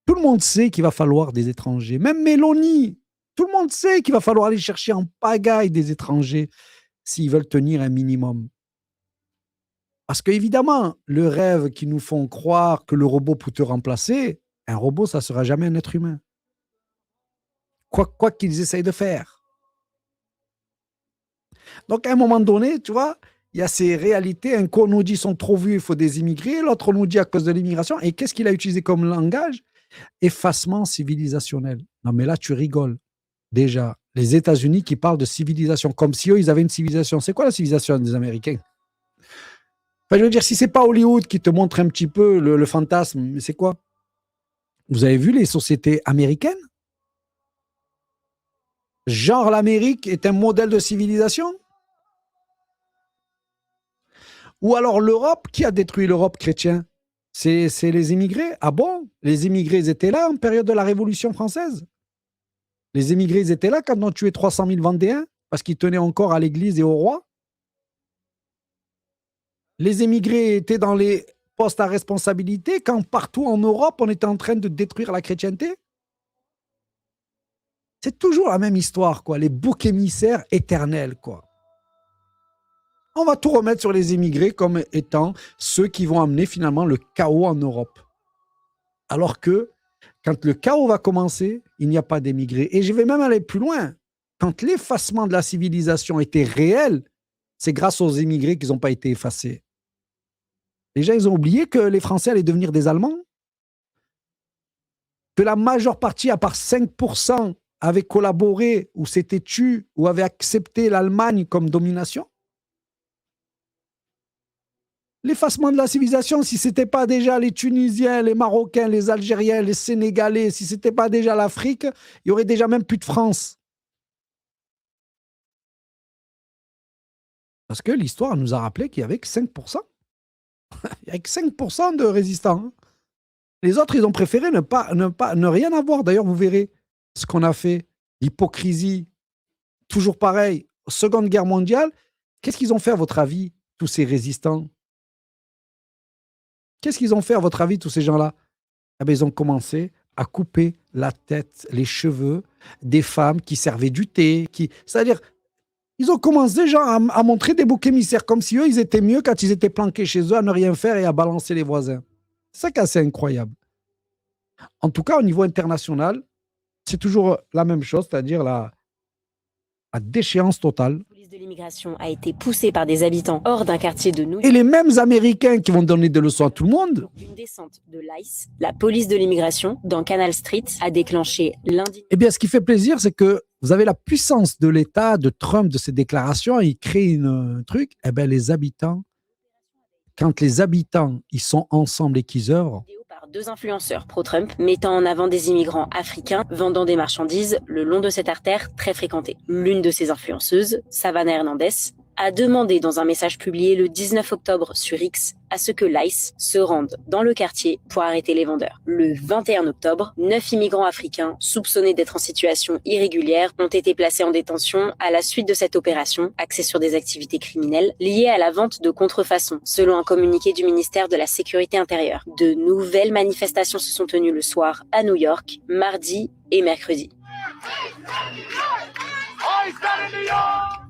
Tout le monde sait qu'il va falloir des étrangers. Même Mélanie, tout le monde sait qu'il va falloir aller chercher en pagaille des étrangers s'ils veulent tenir un minimum. Parce qu'évidemment, le rêve qui nous font croire que le robot peut te remplacer, un robot, ça ne sera jamais un être humain. Quoi qu'ils essayent de faire. Donc, à un moment donné, tu vois, il y a ces réalités. Un coup, on nous dit qu'ils sont trop vieux, il faut des immigrés. L'autre, on nous dit à cause de l'immigration. Et qu'est-ce qu'il a utilisé comme langage? Effacement civilisationnel. Non, mais là, tu rigoles. Déjà, les États-Unis qui parlent de civilisation, comme si eux, ils avaient une civilisation. C'est quoi la civilisation des Américains? Enfin, je veux dire, si c'est pas Hollywood qui te montre un petit peu le fantasme, mais c'est quoi? Vous avez vu les sociétés américaines? Genre l'Amérique est un modèle de civilisation? Ou alors l'Europe, qui a détruit l'Europe chrétienne? C'est les immigrés? Ah bon? Les immigrés, ils étaient là en période de la Révolution française? Les immigrés, ils étaient là quand on tuait 300 000 Vendéens parce qu'ils tenaient encore à l'église et au roi? Les immigrés étaient dans les postes à responsabilité quand partout en Europe, on était en train de détruire la chrétienté? C'est toujours la même histoire, quoi. Les boucs émissaires éternels, quoi. On va tout remettre sur les immigrés comme étant ceux qui vont amener finalement le chaos en Europe. Alors que quand le chaos va commencer, il n'y a pas d'émigrés. Et je vais même aller plus loin. Quand l'effacement de la civilisation était réel, c'est grâce aux immigrés qu'ils n'ont pas été effacés. Les gens, ils ont oublié que les Français allaient devenir des Allemands, que la majeure partie, à part 5%, avaient collaboré ou s'étaient tus ou avaient accepté l'Allemagne comme domination. L'effacement de la civilisation, si ce n'était pas déjà les Tunisiens, les Marocains, les Algériens, les Sénégalais, si ce n'était pas déjà l'Afrique, il n'y aurait déjà même plus de France. Parce que l'histoire nous a rappelé qu'il n'y avait que 5%. Il n'y avait que 5% de résistants. Hein. Les autres, ils ont préféré ne rien avoir. D'ailleurs, vous verrez ce qu'on a fait. L'hypocrisie, toujours pareil. Seconde Guerre mondiale, qu'est-ce qu'ils ont fait à votre avis, tous ces résistants? Qu'est-ce qu'ils ont fait à votre avis, tous ces gens-là? Eh bien, ils ont commencé à couper la tête, les cheveux des femmes qui servaient du thé. C'est-à-dire, ils ont commencé déjà à montrer des boucs émissaires, comme si eux, ils étaient mieux quand ils étaient planqués chez eux à ne rien faire et à balancer les voisins. C'est ça qui est assez incroyable. En tout cas, au niveau international, c'est toujours la même chose, c'est-à-dire la déchéance totale. La police de l'immigration a été poussée par des habitants hors d'un quartier de New York. Et les mêmes Américains qui vont donner des leçons à tout le monde. Une descente de l'ICE, la police de l'immigration, dans Canal Street, a déclenché lundi. Eh bien, ce qui fait plaisir, c'est que vous avez la puissance de l'État, de Trump, de ses déclarations, il crée un truc. Eh bien, les habitants, quand les habitants, ils sont ensemble et qu'ils œuvrent, Par 2 influenceurs pro-Trump mettant en avant des immigrants africains vendant des marchandises le long de cette artère très fréquentée. L'une de ces influenceuses, Savannah Hernandez, a demandé dans un message publié le 19 octobre sur X à ce que l'ICE se rende dans le quartier pour arrêter les vendeurs. Le 21 octobre, 9 immigrants africains soupçonnés d'être en situation irrégulière ont été placés en détention à la suite de cette opération axée sur des activités criminelles liées à la vente de contrefaçons, selon un communiqué du ministère de la Sécurité intérieure. De nouvelles manifestations se sont tenues le soir à New York, mardi et mercredi.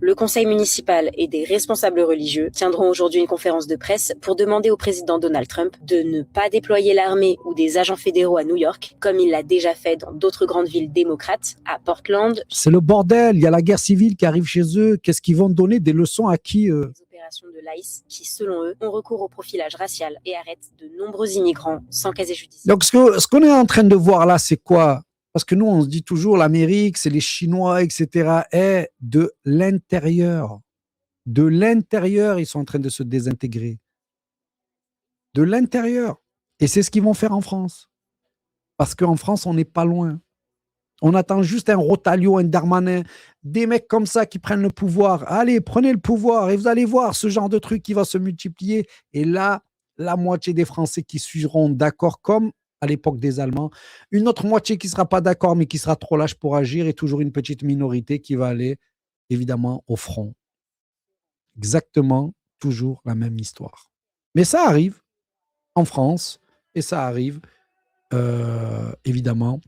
Le conseil municipal et des responsables religieux tiendront aujourd'hui une conférence de presse pour demander au président Donald Trump de ne pas déployer l'armée ou des agents fédéraux à New York, comme il l'a déjà fait dans d'autres grandes villes démocrates, à Portland. c'est le bordel, il y a la guerre civile qui arrive chez eux. Qu'est-ce qu'ils vont donner des leçons à qui Les opérations de l'ICE qui, selon eux, ont recours au profilage racial et arrêtent de nombreux immigrants sans casier judiciaire. Donc, ce qu'on est en train de voir là, c'est quoi? Parce que nous, on se dit toujours l'Amérique, c'est les Chinois, etc. Et de l'intérieur, ils sont en train de se désintégrer. De l'intérieur. Et c'est ce qu'ils vont faire en France. Parce qu'en France, on n'est pas loin. On attend juste un Rotalio, un Darmanin, des mecs comme ça qui prennent le pouvoir. Allez, prenez le pouvoir et vous allez voir ce genre de truc qui va se multiplier. Et là, la moitié des Français qui seront d'accord comme à l'époque des Allemands, une autre moitié qui ne sera pas d'accord mais qui sera trop lâche pour agir et toujours une petite minorité qui va aller évidemment au front. Exactement, toujours la même histoire. Mais ça arrive en France et ça arrive évidemment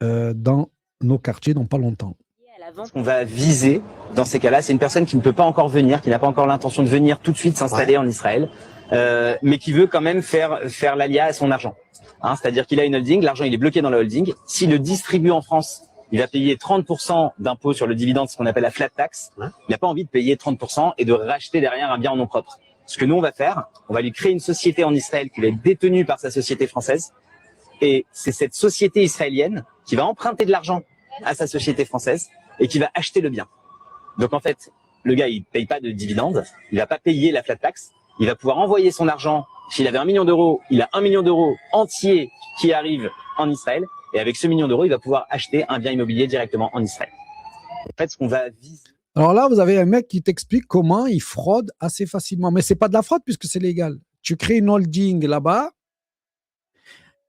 dans nos quartiers dans pas longtemps. Ce qu'on va viser dans ces cas-là, c'est une personne qui ne peut pas encore venir, qui n'a pas encore l'intention de venir tout de suite s'installer en Israël, mais qui veut quand même faire l'alia à son argent. Hein, c'est-à-dire qu'il a une holding, l'argent il est bloqué dans la holding. S'il le distribue en France, il va payer 30% d'impôt sur le dividende, ce qu'on appelle la flat tax. Il n'a pas envie de payer 30% et de racheter derrière un bien en nom propre. Ce que nous on va faire, on va lui créer une société en Israël qui va être détenue par sa société française. Et c'est cette société israélienne qui va emprunter de l'argent à sa société française et qui va acheter le bien. Donc en fait, le gars il paye pas de dividende, il va pas payer la flat tax, il va pouvoir envoyer son argent. S'il avait 1 million d'euros, il a 1 million d'euros entier qui arrive en Israël. Et avec ce 1 million d'euros, il va pouvoir acheter un bien immobilier directement en Israël. En fait, ce qu'on va viser. Alors là, vous avez un mec qui t'explique comment il fraude assez facilement. Mais ce n'est pas de la fraude puisque c'est légal. Tu crées une holding là-bas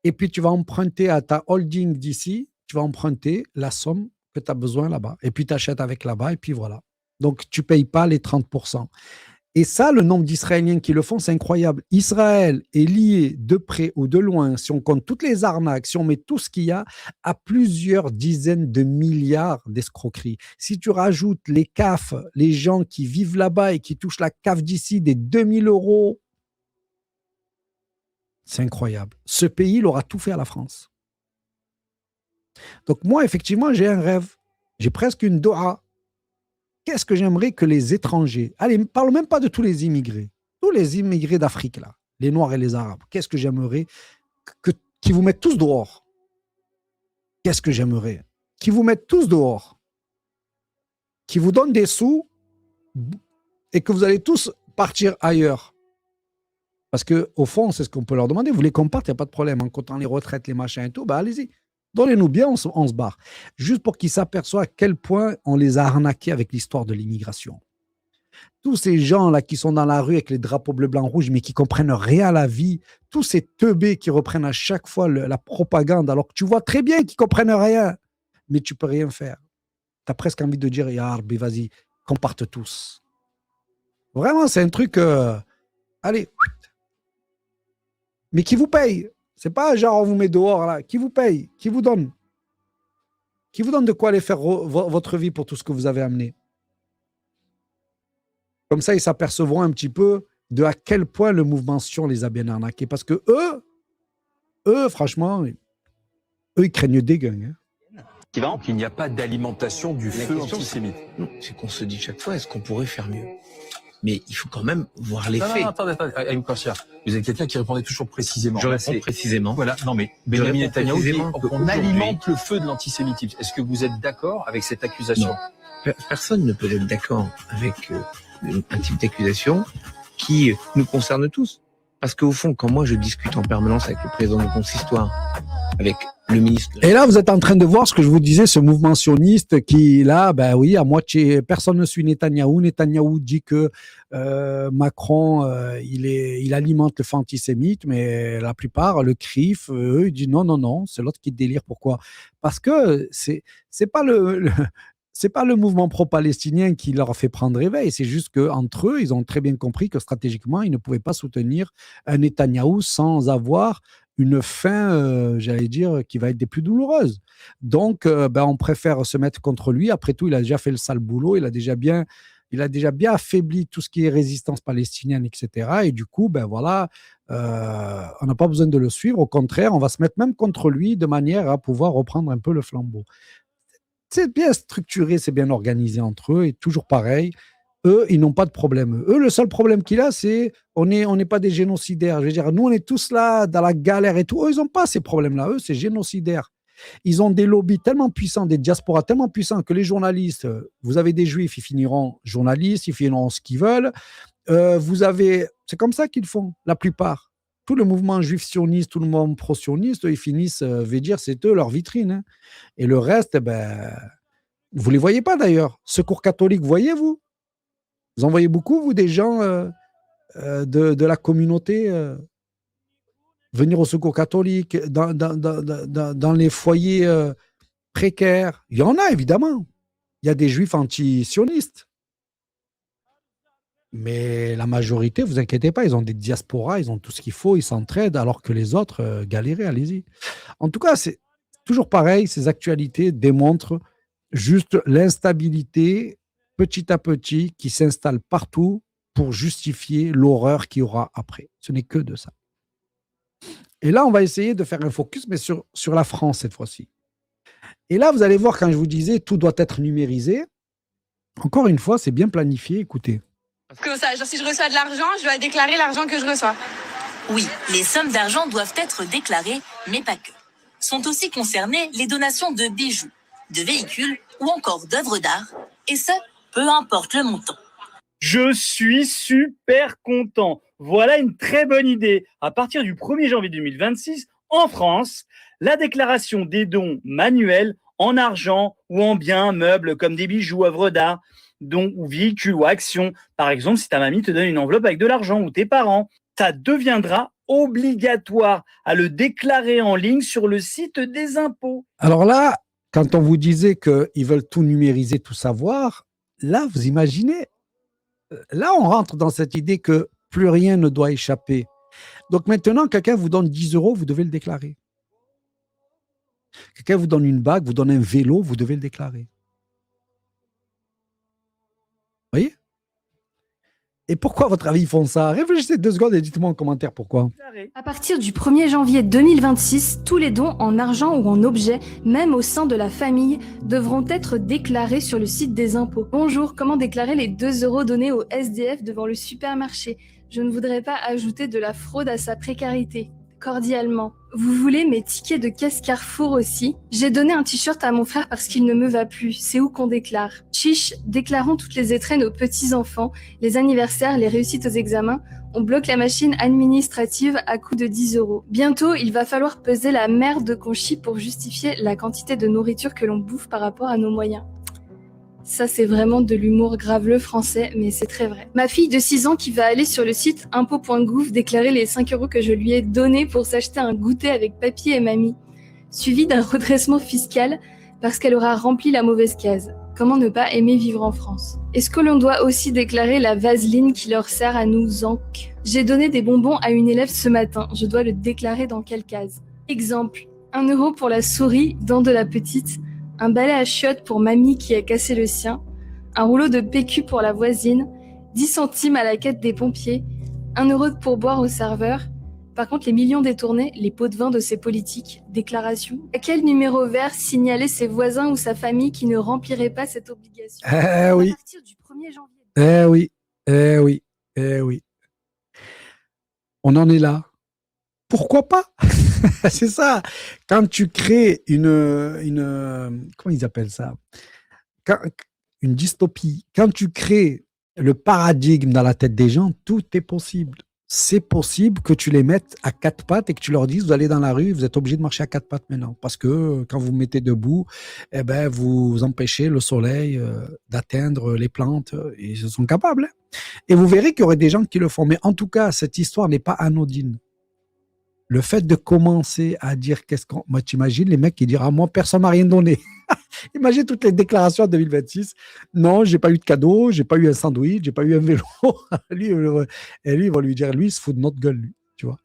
et puis tu vas emprunter à ta holding d'ici, tu vas emprunter la somme que tu as besoin là-bas. Et puis tu achètes avec là-bas et puis voilà. Donc tu ne payes pas les 30%. Et ça, le nombre d'Israéliens qui le font, c'est incroyable. Israël est lié de près ou de loin, si on compte toutes les arnaques, si on met tout ce qu'il y a, à plusieurs dizaines de milliards d'escroqueries. Si tu rajoutes les CAF, les gens qui vivent là-bas et qui touchent la CAF d'ici des 2000 €, c'est incroyable. Ce pays, il aura tout fait à la France. Donc moi, effectivement, j'ai un rêve. J'ai presque une doha. qu'est-ce que j'aimerais que les étrangers, allez, ne parle même pas de tous les immigrés d'Afrique, là, les Noirs et les Arabes, qu'est-ce que j'aimerais qu'ils vous mettent tous dehors. Qu'est-ce que j'aimerais qu'ils vous mettent tous dehors, qu'ils vous donnent des sous et que vous allez tous partir ailleurs. Parce qu'au fond, c'est ce qu'on peut leur demander. Vous voulez qu'on parte, il n'y a pas de problème. En comptant les retraites, les machins et tout, bah allez-y. Donnez-nous bien, on se barre. Juste pour qu'ils s'aperçoivent à quel point on les a arnaqués avec l'histoire de l'immigration. Tous ces gens-là qui sont dans la rue avec les drapeaux bleu, blanc, rouge, mais qui comprennent rien à la vie, tous ces teubés qui reprennent à chaque fois la propagande, alors que tu vois très bien qu'ils comprennent rien, mais tu peux rien faire. Tu as presque envie de dire, Yarbi, vas-y, qu'on parte tous. Vraiment, c'est un truc, allez, mais qui vous paye. C'est pas genre on vous met dehors, là. Qui vous paye? Qui vous donne? Qui vous donne de quoi aller faire votre vie pour tout ce que vous avez amené? Comme ça, ils s'apercevront un petit peu de à quel point le mouvement Sion les a bien arnaqués. Parce que eux, franchement, eux, ils craignent des guns. Hein. Qu'il n'y a pas d'alimentation du feu antisémite. Non, c'est qu'on se dit chaque fois, est-ce qu'on pourrait faire mieux? Mais il faut quand même voir les faits. Non, attendez, Ayoub Kassia, vous êtes quelqu'un qui répondait toujours précisément. Je réponds précisément. Voilà, non mais Benjamin Netanyahou dit qu'on alimente le feu de l'antisémitisme. Est-ce que vous êtes d'accord avec cette accusation? Non. Personne ne peut être d'accord avec un type d'accusation qui nous concerne tous. Parce qu'au fond, quand moi je discute en permanence avec le président du consistoire, avec le ministre... Et là, vous êtes en train de voir ce que je vous disais, ce mouvement sioniste qui, là, ben oui, à moitié, personne ne suit Netanyahou. Netanyahou dit que Macron, il alimente le fait antisémite, mais la plupart, le CRIF, eux, ils disent non, c'est l'autre qui délire. Pourquoi? Parce que c'est pas c'est pas le mouvement pro-palestinien qui leur a fait prendre réveil, c'est juste qu'entre eux, ils ont très bien compris que stratégiquement, ils ne pouvaient pas soutenir un Netanyahou sans avoir une fin, j'allais dire, qui va être des plus douloureuses. Donc, on préfère se mettre contre lui. Après tout, il a déjà fait le sale boulot, il a déjà bien affaibli tout ce qui est résistance palestinienne, etc. Et du coup, voilà, on n'a pas besoin de le suivre. Au contraire, on va se mettre même contre lui de manière à pouvoir reprendre un peu le flambeau. C'est bien structuré, c'est bien organisé entre eux, et toujours pareil, eux, ils n'ont pas de problème. Eux, le seul problème qu'il a, c'est on n'est pas des génocidaires. Je veux dire, nous, on est tous là dans la galère et tout. Eux, ils n'ont pas ces problèmes-là. Eux, c'est génocidaire. Ils ont des lobbies tellement puissants, des diasporas tellement puissants que les journalistes, vous avez des juifs, ils finiront journalistes, ils finiront ce qu'ils veulent. C'est comme ça qu'ils font, la plupart. Tout le mouvement juif sioniste, tout le mouvement pro-sioniste, ils finissent, dire, c'est eux leur vitrine. Hein. Et le reste, vous ne les voyez pas d'ailleurs. Secours catholique, voyez-vous? Vous en voyez beaucoup, vous, des gens de la communauté venir au secours catholique, dans les foyers précaires? Il y en a, évidemment. Il y a des juifs anti-sionistes. Mais la majorité, vous inquiétez pas, ils ont des diasporas, ils ont tout ce qu'il faut, ils s'entraident, alors que les autres, galérez, allez-y. En tout cas, c'est toujours pareil, ces actualités démontrent juste l'instabilité, petit à petit, qui s'installe partout pour justifier l'horreur qu'il y aura après. Ce n'est que de ça. Et là, on va essayer de faire un focus, mais sur la France cette fois-ci. Et là, vous allez voir, quand je vous disais, tout doit être numérisé, encore une fois, c'est bien planifié, écoutez. Que ça, genre si je reçois de l'argent, je dois déclarer l'argent que je reçois. Oui, les sommes d'argent doivent être déclarées, mais pas que. Sont aussi concernées les donations de bijoux, de véhicules ou encore d'œuvres d'art, et ce, peu importe le montant. Je suis super content. Voilà une très bonne idée. À partir du 1er janvier 2026, en France, la déclaration des dons manuels en argent ou en biens, meubles comme des bijoux, œuvres d'art, dons ou véhicules ou actions. Par exemple, si ta mamie te donne une enveloppe avec de l'argent ou tes parents, ça deviendra obligatoire à le déclarer en ligne sur le site des impôts. Alors là, quand on vous disait qu'ils veulent tout numériser, tout savoir, là, vous imaginez, là, on rentre dans cette idée que plus rien ne doit échapper. Donc maintenant, quelqu'un vous donne 10 €, vous devez le déclarer. Quelqu'un vous donne une bague, vous donne un vélo, vous devez le déclarer. Vous voyez? Et pourquoi, à votre avis, ils font ça? Réfléchissez 2 secondes et dites-moi en commentaire pourquoi. À partir du 1er janvier 2026, tous les dons en argent ou en objets, même au sein de la famille, devront être déclarés sur le site des impôts. Bonjour, comment déclarer les 2 € donnés au SDF devant le supermarché? Je ne voudrais pas ajouter de la fraude à sa précarité. Cordialement. Vous voulez mes tickets de caisse Carrefour aussi? J'ai donné un t-shirt à mon frère parce qu'il ne me va plus. C'est où qu'on déclare? Chiche, déclarons toutes les étrennes aux petits-enfants, les anniversaires, les réussites aux examens. On bloque la machine administrative à coût de 10 €. Bientôt, il va falloir peser la merde qu'on chie pour justifier la quantité de nourriture que l'on bouffe par rapport à nos moyens. Ça, c'est vraiment de l'humour graveleux français, mais c'est très vrai. Ma fille de 6 ans qui va aller sur le site impôts.gouv déclarer les 5 € que je lui ai donnés pour s'acheter un goûter avec papy et mamie, suivi d'un redressement fiscal parce qu'elle aura rempli la mauvaise case. Comment ne pas aimer vivre en France? Est-ce que l'on doit aussi déclarer la vaseline qui leur sert à nous enc? J'ai donné des bonbons à une élève ce matin, je dois le déclarer dans quelle case? Exemple, 1 € pour la souris, dent de la petite, un balai à chiottes pour mamie qui a cassé le sien, un rouleau de PQ pour la voisine, 10 centimes à la quête des pompiers, 1 € de pourboire au serveur. Par contre, les millions détournés, les pots de vin de ces politiques, déclaration. À quel numéro vert signaler ses voisins ou sa famille qui ne rempliraient pas cette obligation? Oui. À partir du 1er janvier. Oui. On en est là. Pourquoi pas? C'est ça. Quand tu crées comment ils appellent ça? Une dystopie. Quand tu crées le paradigme dans la tête des gens, tout est possible. C'est possible que tu les mettes à 4 pattes et que tu leur dises, vous allez dans la rue, vous êtes obligé de marcher à 4 pattes maintenant. Parce que quand vous vous mettez debout, vous empêchez le soleil d'atteindre les plantes. Ils sont capables. Et vous verrez qu'il y aurait des gens qui le font. Mais en tout cas, cette histoire n'est pas anodine. Le fait de commencer à dire qu'est-ce qu'on... Moi, t'imagines les mecs qui diront, moi, personne m'a rien donné. Imagine toutes les déclarations en 2026. Non, j'ai pas eu de cadeau, j'ai pas eu un sandwich, j'ai pas eu un vélo. lui, ils vont lui dire, lui, il se fout de notre gueule, lui. Tu vois.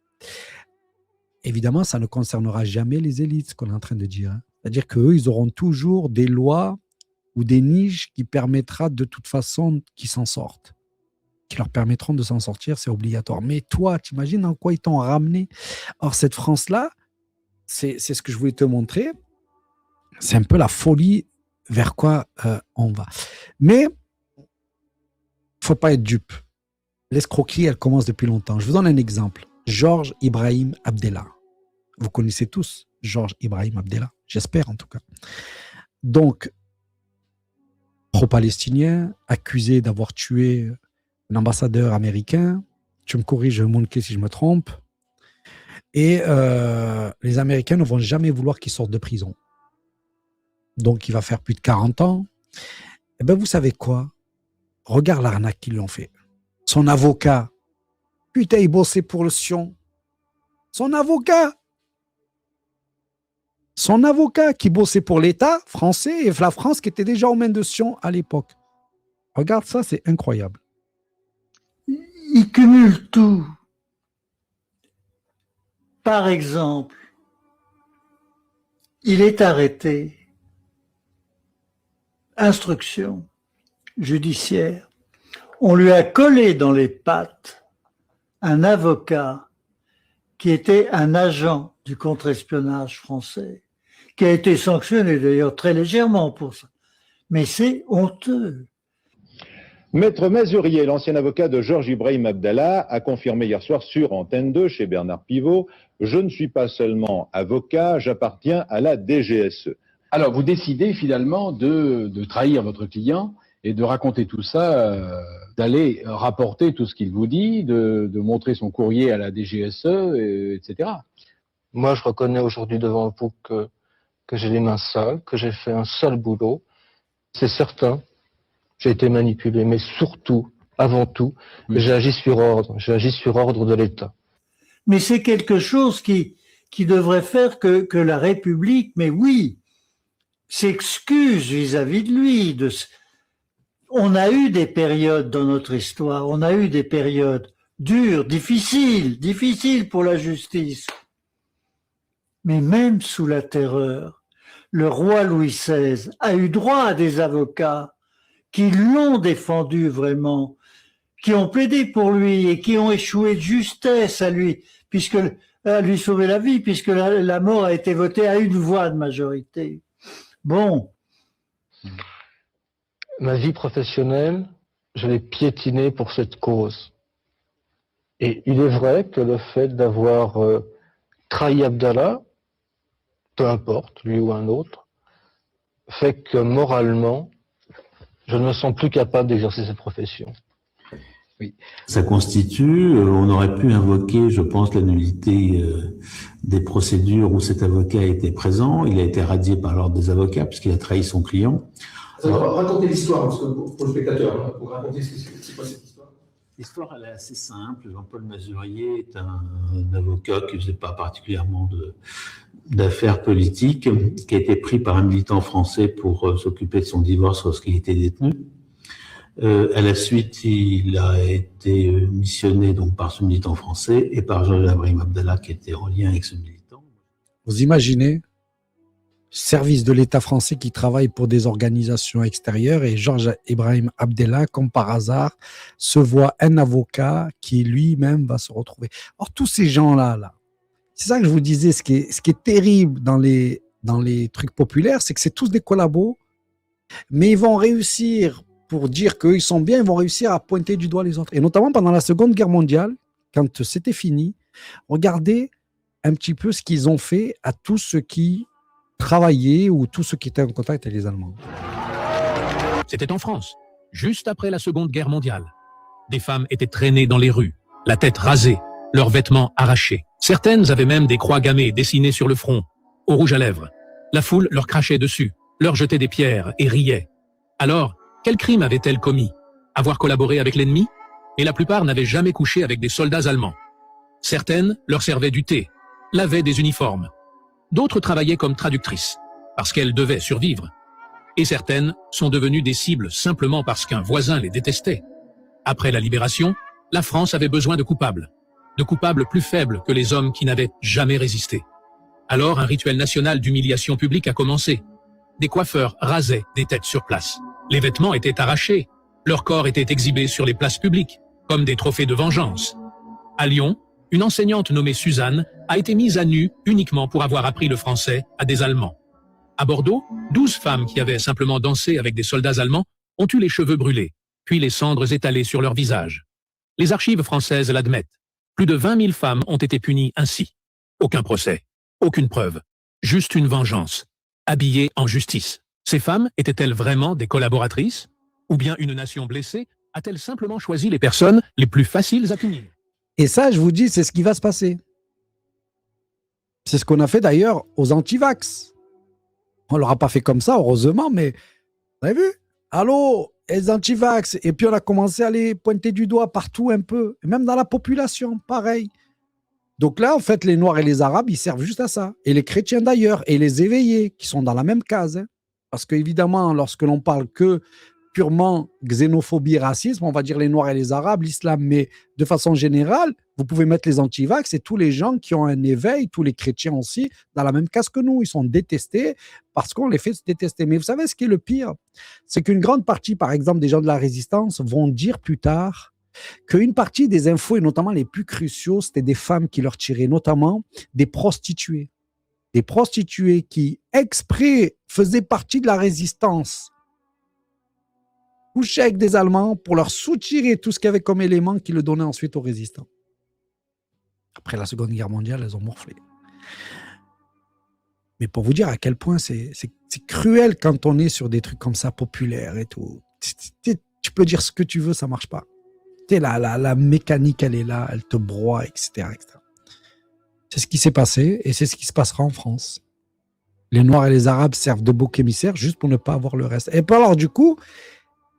Évidemment, ça ne concernera jamais les élites, ce qu'on est en train de dire. Hein. C'est-à-dire qu'eux, ils auront toujours des lois ou des niches qui permettra de toute façon qu'ils s'en sortent. Qui leur permettront de s'en sortir, c'est obligatoire. Mais toi, t'imagines en quoi ils t'ont ramené? Or, cette France-là, c'est ce que je voulais te montrer. C'est un peu la folie vers quoi on va. Mais il ne faut pas être dupe. L'escroquerie, elle commence depuis longtemps. Je vous donne un exemple. Georges Ibrahim Abdellah. Vous connaissez tous Georges Ibrahim Abdellah, j'espère en tout cas. Donc, pro-palestinien, accusé d'avoir tué un ambassadeur américain, tu me corriges, Mounke, si je me trompe, et les Américains ne vont jamais vouloir qu'il sorte de prison. Donc, il va faire plus de 40 ans. Eh bien, vous savez quoi? Regarde l'arnaque qu'ils lui ont fait. Son avocat, putain, il bossait pour le Sion. Son avocat qui bossait pour l'État français et la France qui était déjà aux mains de Sion à l'époque. Regarde ça, c'est incroyable. Il cumule tout. Par exemple, il est arrêté. Instruction judiciaire. On lui a collé dans les pattes un avocat qui était un agent du contre-espionnage français, qui a été sanctionné d'ailleurs très légèrement pour ça. Mais c'est honteux. Maître Mazurier, l'ancien avocat de Georges Ibrahim Abdellah, a confirmé hier soir sur Antenne 2 chez Bernard Pivot « Je ne suis pas seulement avocat, j'appartiens à la DGSE ». Alors, vous décidez finalement de trahir votre client et de raconter tout ça, d'aller rapporter tout ce qu'il vous dit, de montrer son courrier à la DGSE, etc. Moi, je reconnais aujourd'hui devant vous que j'ai les mains sales, que j'ai fait un sale boulot. C'est certain. J'ai été manipulé, mais surtout, avant tout, j'ai agi sur ordre de l'État. Mais c'est quelque chose qui devrait faire que la République, mais oui, s'excuse vis-à-vis de lui. On a eu des périodes dans notre histoire, on a eu des périodes dures, difficiles pour la justice. Mais même sous la terreur, le roi Louis XVI a eu droit à des avocats qui l'ont défendu vraiment, qui ont plaidé pour lui et qui ont échoué de justesse à lui sauver la vie, puisque la mort a été votée à une voix de majorité. Bon. Ma vie professionnelle, je l'ai piétinée pour cette cause. Et il est vrai que le fait d'avoir trahi Abdallah, peu importe, lui ou un autre, fait que moralement, je ne me sens plus capable d'exercer cette profession. Oui. Ça constitue, on aurait pu invoquer, je pense, la nullité des procédures où cet avocat était présent. Il a été radié par l'ordre des avocats puisqu'il a trahi son client. Racontez l'histoire, parce que pour le spectateur, pour raconter c'est quoi cette histoire. L'histoire, elle est assez simple. Jean-Paul Mazurier est un avocat qui ne faisait pas particulièrement d'affaires politiques, qui a été pris par un militant français pour s'occuper de son divorce lorsqu'il était détenu. À la suite, il a été missionné donc par ce militant français et par Georges Ibrahim Abdallah qui était en lien avec ce militant. Vous imaginez, service de l'État français qui travaille pour des organisations extérieures et Georges Ibrahim Abdallah, comme par hasard, se voit un avocat qui lui-même va se retrouver. Or, tous ces gens-là, c'est ça que je vous disais, ce qui est terrible dans les trucs populaires, c'est que c'est tous des collabos, mais ils vont réussir, pour dire qu'ils sont bien, ils vont réussir à pointer du doigt les autres. Et notamment pendant la Seconde Guerre mondiale, quand c'était fini, regardez un petit peu ce qu'ils ont fait à tous ceux qui travaillaient ou tous ceux qui étaient en contact avec les Allemands. C'était en France, juste après la Seconde Guerre mondiale. Des femmes étaient traînées dans les rues, la tête rasée, leurs vêtements arrachés. Certaines avaient même des croix gammées dessinées sur le front, au rouge à lèvres. La foule leur crachait dessus, leur jetait des pierres et riait. Alors, quel crime avait-elle commis? Avoir collaboré avec l'ennemi? Et la plupart n'avaient jamais couché avec des soldats allemands. Certaines leur servaient du thé, lavaient des uniformes. D'autres travaillaient comme traductrices, parce qu'elles devaient survivre. Et certaines sont devenues des cibles simplement parce qu'un voisin les détestait. Après la libération, la France avait besoin de coupables plus faibles que les hommes qui n'avaient jamais résisté. Alors un rituel national d'humiliation publique a commencé. Des coiffeurs rasaient des têtes sur place. Les vêtements étaient arrachés, leurs corps étaient exhibés sur les places publiques, comme des trophées de vengeance. À Lyon, une enseignante nommée Suzanne a été mise à nu uniquement pour avoir appris le français à des Allemands. À Bordeaux, 12 femmes qui avaient simplement dansé avec des soldats allemands ont eu les cheveux brûlés, puis les cendres étalées sur leur visage. Les archives françaises l'admettent. Plus de 20 000 femmes ont été punies ainsi. Aucun procès, aucune preuve, juste une vengeance, habillée en justice. Ces femmes étaient-elles vraiment des collaboratrices? Ou bien une nation blessée a-t-elle simplement choisi les personnes les plus faciles à punir? Et ça, je vous dis, c'est ce qui va se passer. C'est ce qu'on a fait d'ailleurs aux antivax. On ne leur a pas fait comme ça, heureusement, mais vous avez vu? Allô, les antivax. Et puis on a commencé à les pointer du doigt partout un peu. Et même dans la population, pareil. Donc là, en fait, les Noirs et les Arabes, ils servent juste à ça. Et les chrétiens d'ailleurs, et les éveillés, qui sont dans la même case. Hein. Parce qu'évidemment, lorsque l'on parle que purement xénophobie, racisme, on va dire les Noirs et les Arabes, l'islam, mais de façon générale, vous pouvez mettre les antivax et tous les gens qui ont un éveil, tous les chrétiens aussi, dans la même case que nous. Ils sont détestés parce qu'on les fait se détester. Mais vous savez ce qui est le pire? C'est qu'une grande partie, par exemple, des gens de la résistance vont dire plus tard qu'une partie des infos, et notamment les plus cruciaux, c'était des femmes qui leur tiraient, notamment des prostituées. Des prostituées qui, exprès, faisaient partie de la résistance, couchaient avec des Allemands pour leur soutirer tout ce qu'il y avait comme élément qui le donnait ensuite aux résistants. Après la Seconde Guerre mondiale, elles ont morflé. Mais pour vous dire à quel point c'est cruel quand on est sur des trucs comme ça, populaires et tout. Tu peux dire ce que tu veux, ça ne marche pas. La mécanique, elle est là, elle te broie, etc. C'est ce qui s'est passé et c'est ce qui se passera en France. Les Noirs et les Arabes servent de bouc émissaire juste pour ne pas avoir le reste. Et puis alors, du coup,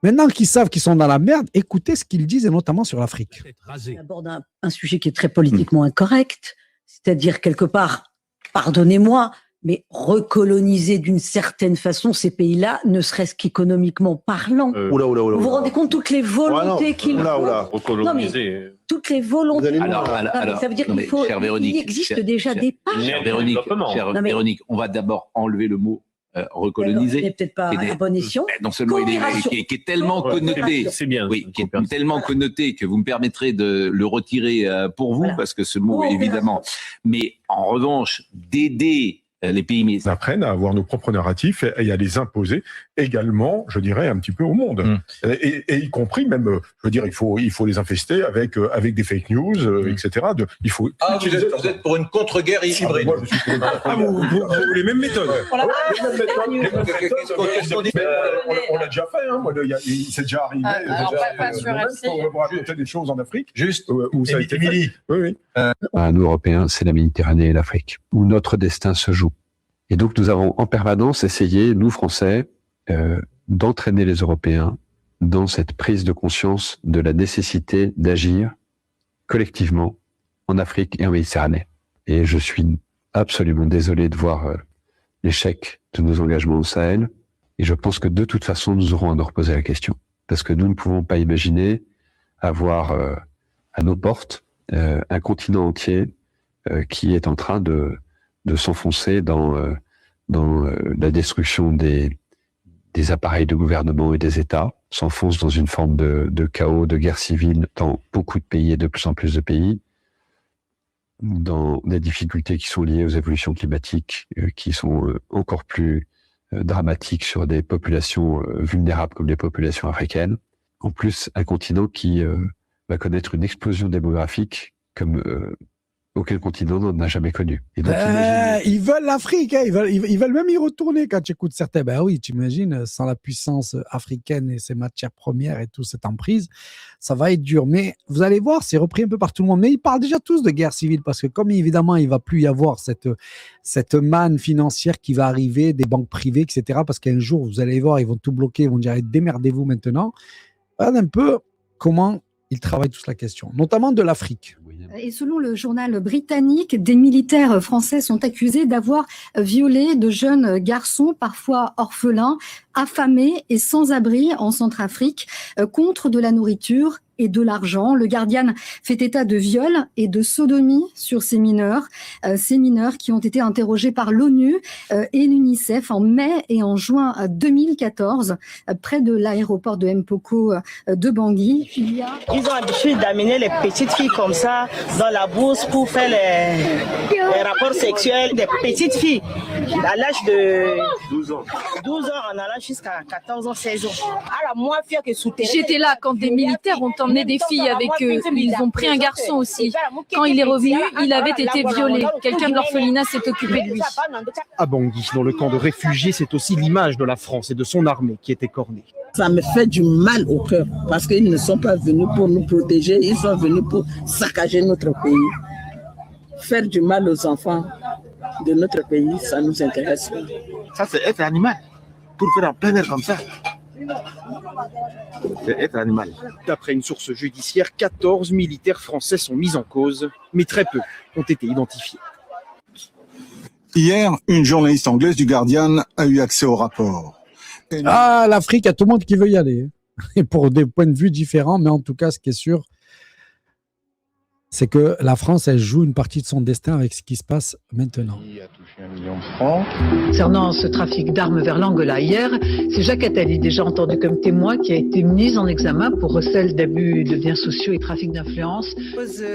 maintenant qu'ils savent qu'ils sont dans la merde, écoutez ce qu'ils disent, et notamment sur l'Afrique. On aborde un sujet qui est très politiquement incorrect, c'est-à-dire quelque part, pardonnez-moi, mais recoloniser d'une certaine façon ces pays-là, ne serait-ce qu'économiquement parlant. Vous vous rendez compte toutes les volontés qu'ils ont? Recoloniser. Toutes les volontés. Alors, ça veut dire qu'il faut. Chère Véronique, il existe déjà des parts. Véronique, on va d'abord enlever le mot recoloniser. Il n'est peut-être pas à bon escient. Non seulement il est qui est tellement connoté, oui, qui est tellement connoté que vous me permettrez de le retirer pour vous, parce que ce mot, évidemment. Mais en revanche, d'aider les pays On apprenne à avoir nos propres narratifs et à les imposer également, je dirais, un petit peu au monde. Et y compris même, je veux dire, il faut les infester avec des fake news, etc. Il faut vous êtes pour une contre-guerre hybride. Moi, je suis pour les mêmes méthodes. On l'a déjà fait, hein. C'est déjà arrivé. On va vous raconter des choses en Afrique. Juste, où ça a été fait. Oui. Nous, Européens, c'est la Méditerranée et l'Afrique, où notre destin se joue. Et donc, nous avons en permanence essayé, nous, Français, d'entraîner les Européens dans cette prise de conscience de la nécessité d'agir collectivement en Afrique et en Méditerranée. Et je suis absolument désolé de voir l'échec de nos engagements au Sahel. Et je pense que de toute façon, nous aurons à nous reposer la question. Parce que nous ne pouvons pas imaginer avoir à nos portes un continent entier qui est en train de s'enfoncer dans la destruction des appareils de gouvernement et des États, s'enfonce dans une forme de chaos, de guerre civile dans beaucoup de pays et de plus en plus de pays, dans des difficultés qui sont liées aux évolutions climatiques, qui sont encore plus dramatiques sur des populations vulnérables comme les populations africaines. En plus, un continent qui va connaître une explosion démographique comme aucun continent n'en a jamais connu. Et donc, ils veulent l'Afrique, hein, ils veulent même y retourner quand tu écoutes certains. Ben oui, tu imagines, sans la puissance africaine et ses matières premières et toute cette emprise, ça va être dur. Mais vous allez voir, c'est repris un peu par tout le monde. Mais ils parlent déjà tous de guerre civile parce que comme évidemment, il ne va plus y avoir cette manne financière qui va arriver, des banques privées, etc. Parce qu'un jour, vous allez voir, ils vont tout bloquer, ils vont dire démerdez-vous maintenant. Regarde un peu comment ils travaillent tous la question, notamment de l'Afrique. Et selon le journal britannique, des militaires français sont accusés d'avoir violé de jeunes garçons, parfois orphelins, affamés et sans abri en Centrafrique, contre de la nourriture et de l'argent. Le Guardian fait état de viols et de sodomie sur ces mineurs qui ont été interrogés par l'ONU et l'UNICEF en mai et en juin 2014, près de l'aéroport de Mpoko de Bangui. Ils ont l'habitude d'amener les petites filles comme ça dans la bourse pour faire les rapports sexuels des petites filles à l'âge de 12 ans en allant jusqu'à 14 ans, 16 ans. Alors moi, j'étais là quand des militaires ont emmené des filles avec eux. Ils ont pris un garçon aussi. Quand il est revenu, il avait été violé. Quelqu'un de l'orphelinat s'est occupé de lui. À Bangui, dans le camp de réfugiés, c'est aussi l'image de la France et de son armée qui est écornée. Ça me fait du mal au cœur parce qu'ils ne sont pas venus pour nous protéger, ils sont venus pour saccager notre pays. Faire du mal aux enfants de notre pays, ça nous intéresse. Ça, c'est être animal. Pour faire en plein air comme ça. C'est être animal. D'après une source judiciaire, 14 militaires français sont mis en cause, mais très peu ont été identifiés. Hier, une journaliste anglaise du Guardian a eu accès au rapport. Ah, l'Afrique, il y a tout le monde qui veut y aller. Et pour des points de vue différents, mais en tout cas, ce qui est sûr, c'est que la France, elle joue une partie de son destin avec ce qui se passe maintenant. Il a touché 1 million de francs. Concernant ce trafic d'armes vers l'Angola hier, c'est Jacques Attali, déjà entendu comme témoin, qui a été mis en examen pour recel d'abus de biens sociaux et trafic d'influence.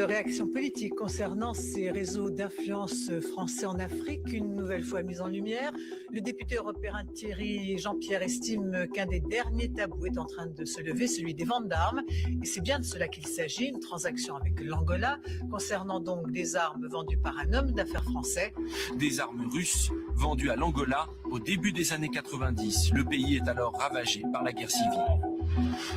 Réaction politique concernant ces réseaux d'influence français en Afrique, une nouvelle fois mise en lumière. Le député européen Thierry Jean-Pierre estime qu'un des derniers tabous est en train de se lever, celui des ventes d'armes. Et c'est bien de cela qu'il s'agit, une transaction avec l'Angola, concernant donc des armes vendues par un homme d'affaires français. Des armes russes vendues à l'Angola au début des années 90. Le pays est alors ravagé par la guerre civile.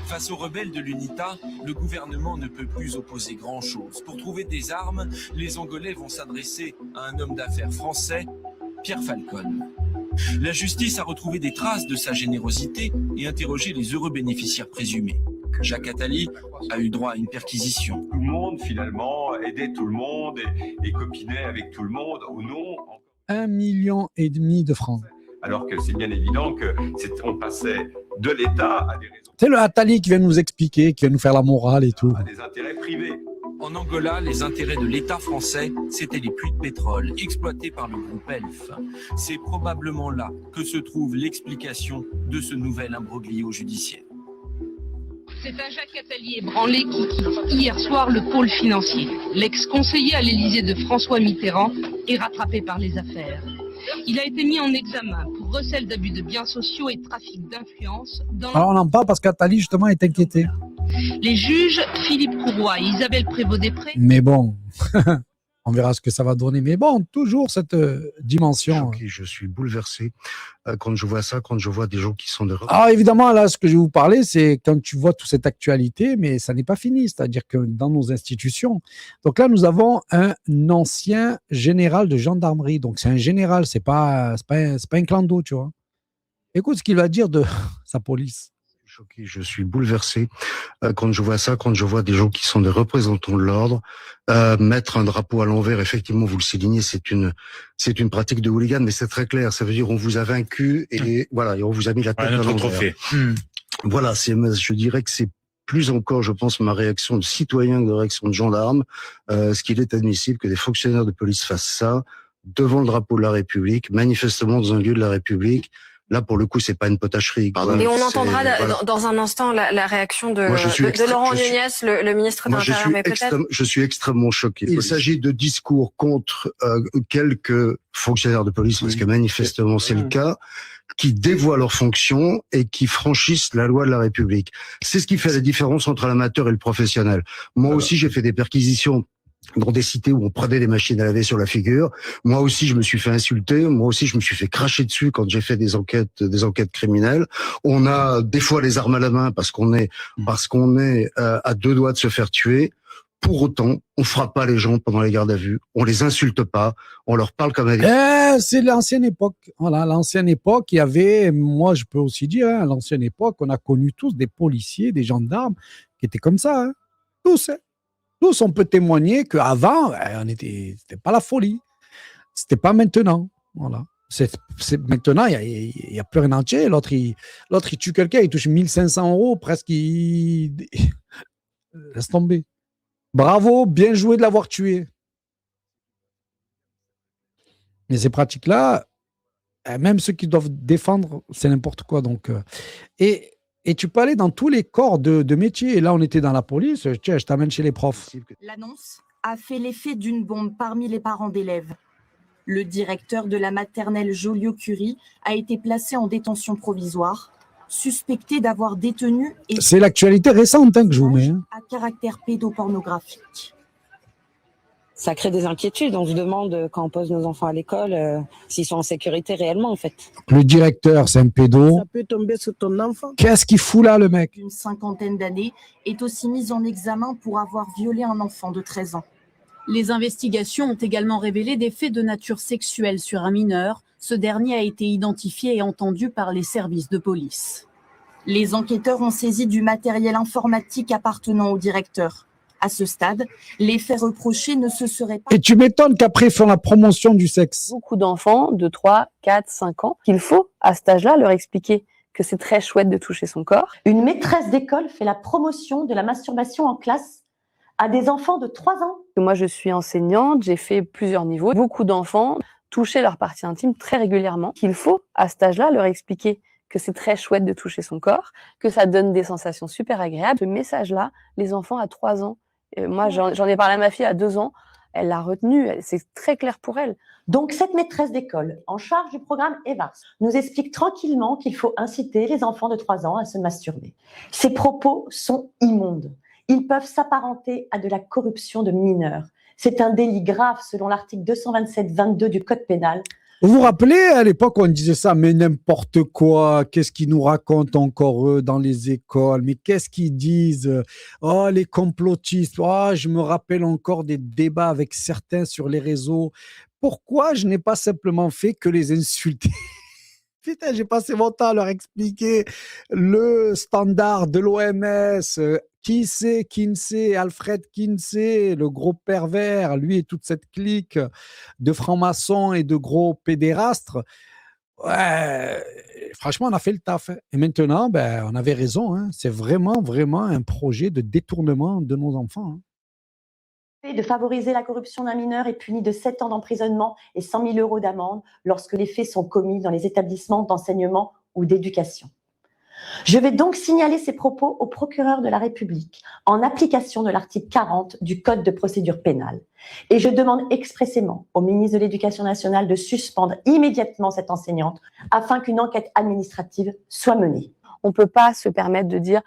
Face aux rebelles de l'UNITA, le gouvernement ne peut plus opposer grand-chose. Pour trouver des armes, les Angolais vont s'adresser à un homme d'affaires français, Pierre Falcon. La justice a retrouvé des traces de sa générosité et interrogé les heureux bénéficiaires présumés. Jacques Attali a eu droit à une perquisition. Tout le monde, finalement, aidait tout le monde et copinait avec tout le monde au nom... 1,5 million de francs. Alors que c'est bien évident qu'on passait de l'État à des raisons... C'est le Attali qui vient nous expliquer, qui vient nous faire la morale et tout. À des intérêts privés. En Angola, les intérêts de l'État français, c'étaient les puits de pétrole exploités par le groupe Elf. C'est probablement là que se trouve l'explication de ce nouvel imbroglio judiciaire. C'est un Jacques Attali ébranlé qui quitte hier soir le pôle financier. L'ex-conseiller à l'Élysée de François Mitterrand est rattrapé par les affaires. Il a été mis en examen pour recel d'abus de biens sociaux et trafic d'influence. Alors on en parle parce qu'Attali justement est inquiété. Les juges Philippe Courroy et Isabelle Prévost-Després. Mais bon, on verra ce que ça va donner. Mais bon, toujours cette dimension. Je suis bouleversé quand je vois ça, quand je vois des gens qui sont de... Alors évidemment, là, ce que je vais vous parler, c'est quand tu vois toute cette actualité, mais ça n'est pas fini. C'est-à-dire que dans nos institutions, donc là, nous avons un ancien général de gendarmerie. Donc c'est un général, c'est pas un clando, tu vois. Écoute ce qu'il va dire de sa police. Je suis bouleversé quand je vois ça, quand je vois des gens qui sont des représentants de l'ordre mettre un drapeau à l'envers. Effectivement, vous le soulignez, c'est une pratique de hooligan, mais c'est très clair. Ça veut dire on vous a vaincu et voilà, et on vous a mis la tête à l'envers. Trophée. Voilà, je dirais que c'est plus encore, je pense, ma réaction de citoyen que de réaction de gendarme, ce qu'il est admissible que des fonctionnaires de police fassent ça devant le drapeau de la République, manifestement dans un lieu de la République. Là, pour le coup, c'est pas une potacherie. Et on entendra dans un instant la réaction de Laurent Nunez, le ministre de l'Intérieur, mais peut-être. Je suis extrêmement choqué. Il s'agit de discours contre quelques fonctionnaires de police, parce que manifestement c'est le cas, qui dévoient leurs fonctions et qui franchissent la loi de la République. C'est ce qui fait la différence entre l'amateur et le professionnel. Moi aussi, j'ai fait des perquisitions dans des cités où on prenait des machines à laver sur la figure. Moi aussi, je me suis fait insulter. Moi aussi, je me suis fait cracher dessus quand j'ai fait des enquêtes criminelles. On a des fois les armes à la main parce qu'on est à deux doigts de se faire tuer. Pour autant, on frappe pas les gens pendant les gardes à vue. On les insulte pas. On leur parle comme c'est l'ancienne époque. Voilà, l'ancienne époque, il y avait, moi, je peux aussi dire, à l'ancienne époque, on a connu tous des policiers, des gendarmes qui étaient comme ça. Tous, Tous, on peut témoigner qu'avant, c'était pas la folie. C'était pas maintenant. Voilà. Maintenant, il n'y a plus rien entier. L'autre, il tue quelqu'un, il touche 1500 €, presque. Laisse tomber. Bravo, bien joué de l'avoir tué. Mais ces pratiques-là, même ceux qui doivent défendre, c'est n'importe quoi. Donc, et tu peux aller dans tous les corps de métier. Et là, on était dans la police. Tiens, je t'amène chez les profs. L'annonce a fait l'effet d'une bombe parmi les parents d'élèves. Le directeur de la maternelle Joliot-Curie a été placé en détention provisoire, suspecté d'avoir détenu... C'est l'actualité récente que je vous mets. ...à caractère pédopornographique. Ça crée des inquiétudes. On se demande, quand on pose nos enfants à l'école, s'ils sont en sécurité réellement, en fait. Le directeur, c'est un pédo. Ça peut tomber sur ton enfant. Qu'est-ce qu'il fout là, le mec? Une cinquantaine d'années, est aussi mis en examen pour avoir violé un enfant de 13 ans. Les investigations ont également révélé des faits de nature sexuelle sur un mineur. Ce dernier a été identifié et entendu par les services de police. Les enquêteurs ont saisi du matériel informatique appartenant au directeur. À ce stade, les faits reprochés ne se seraient pas... Et tu m'étonnes qu'après, ils font la promotion du sexe. Beaucoup d'enfants de 3, 4, 5 ans, qu'il faut, à cet âge-là, leur expliquer que c'est très chouette de toucher son corps. Une maîtresse d'école fait la promotion de la masturbation en classe à des enfants de 3 ans. Moi, je suis enseignante, j'ai fait plusieurs niveaux. Beaucoup d'enfants touchaient leur partie intime très régulièrement. Qu'il faut, à cet âge-là, leur expliquer que c'est très chouette de toucher son corps, que ça donne des sensations super agréables. Ce message-là, les enfants à 3 ans, moi, j'en ai parlé à ma fille à 2 ans, elle l'a retenu, c'est très clair pour elle. Donc, cette maîtresse d'école, en charge du programme EVARS, nous explique tranquillement qu'il faut inciter les enfants de 3 ans à se masturber. Ces propos sont immondes. Ils peuvent s'apparenter à de la corruption de mineurs. C'est un délit grave selon l'article 227-22 du Code pénal. Vous vous rappelez, à l'époque, on disait ça, mais n'importe quoi, qu'est-ce qu'ils nous racontent encore eux dans les écoles, mais qu'est-ce qu'ils disent? Oh, les complotistes, oh, je me rappelle encore des débats avec certains sur les réseaux. Pourquoi je n'ai pas simplement fait que les insulter? Putain, j'ai passé mon temps à leur expliquer le standard de l'OMS, Kinsey, Alfred Kinsey, le gros pervers, lui et toute cette clique de francs-maçons et de gros pédérastres. Ouais, franchement, on a fait le taf. Et maintenant, on avait raison. C'est vraiment, vraiment un projet de détournement de nos enfants. De favoriser la corruption d'un mineur est puni de 7 ans d'emprisonnement et 100 000 € d'amende lorsque les faits sont commis dans les établissements d'enseignement ou d'éducation. Je vais donc signaler ces propos au procureur de la République en application de l'article 40 du Code de procédure pénale. Et je demande expressément au ministre de l'Éducation nationale de suspendre immédiatement cette enseignante afin qu'une enquête administrative soit menée. On ne peut pas se permettre de dire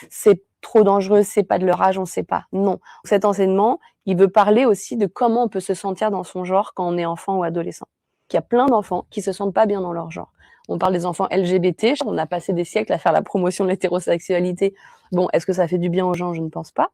c'est trop dangereux, c'est pas de leur âge, on ne sait pas. Non. Cet enseignement, il veut parler aussi de comment on peut se sentir dans son genre quand on est enfant ou adolescent. Il y a plein d'enfants qui se sentent pas bien dans leur genre. On parle des enfants LGBT, on a passé des siècles à faire la promotion de l'hétérosexualité. Bon, est-ce que ça fait du bien aux gens? Je ne pense pas.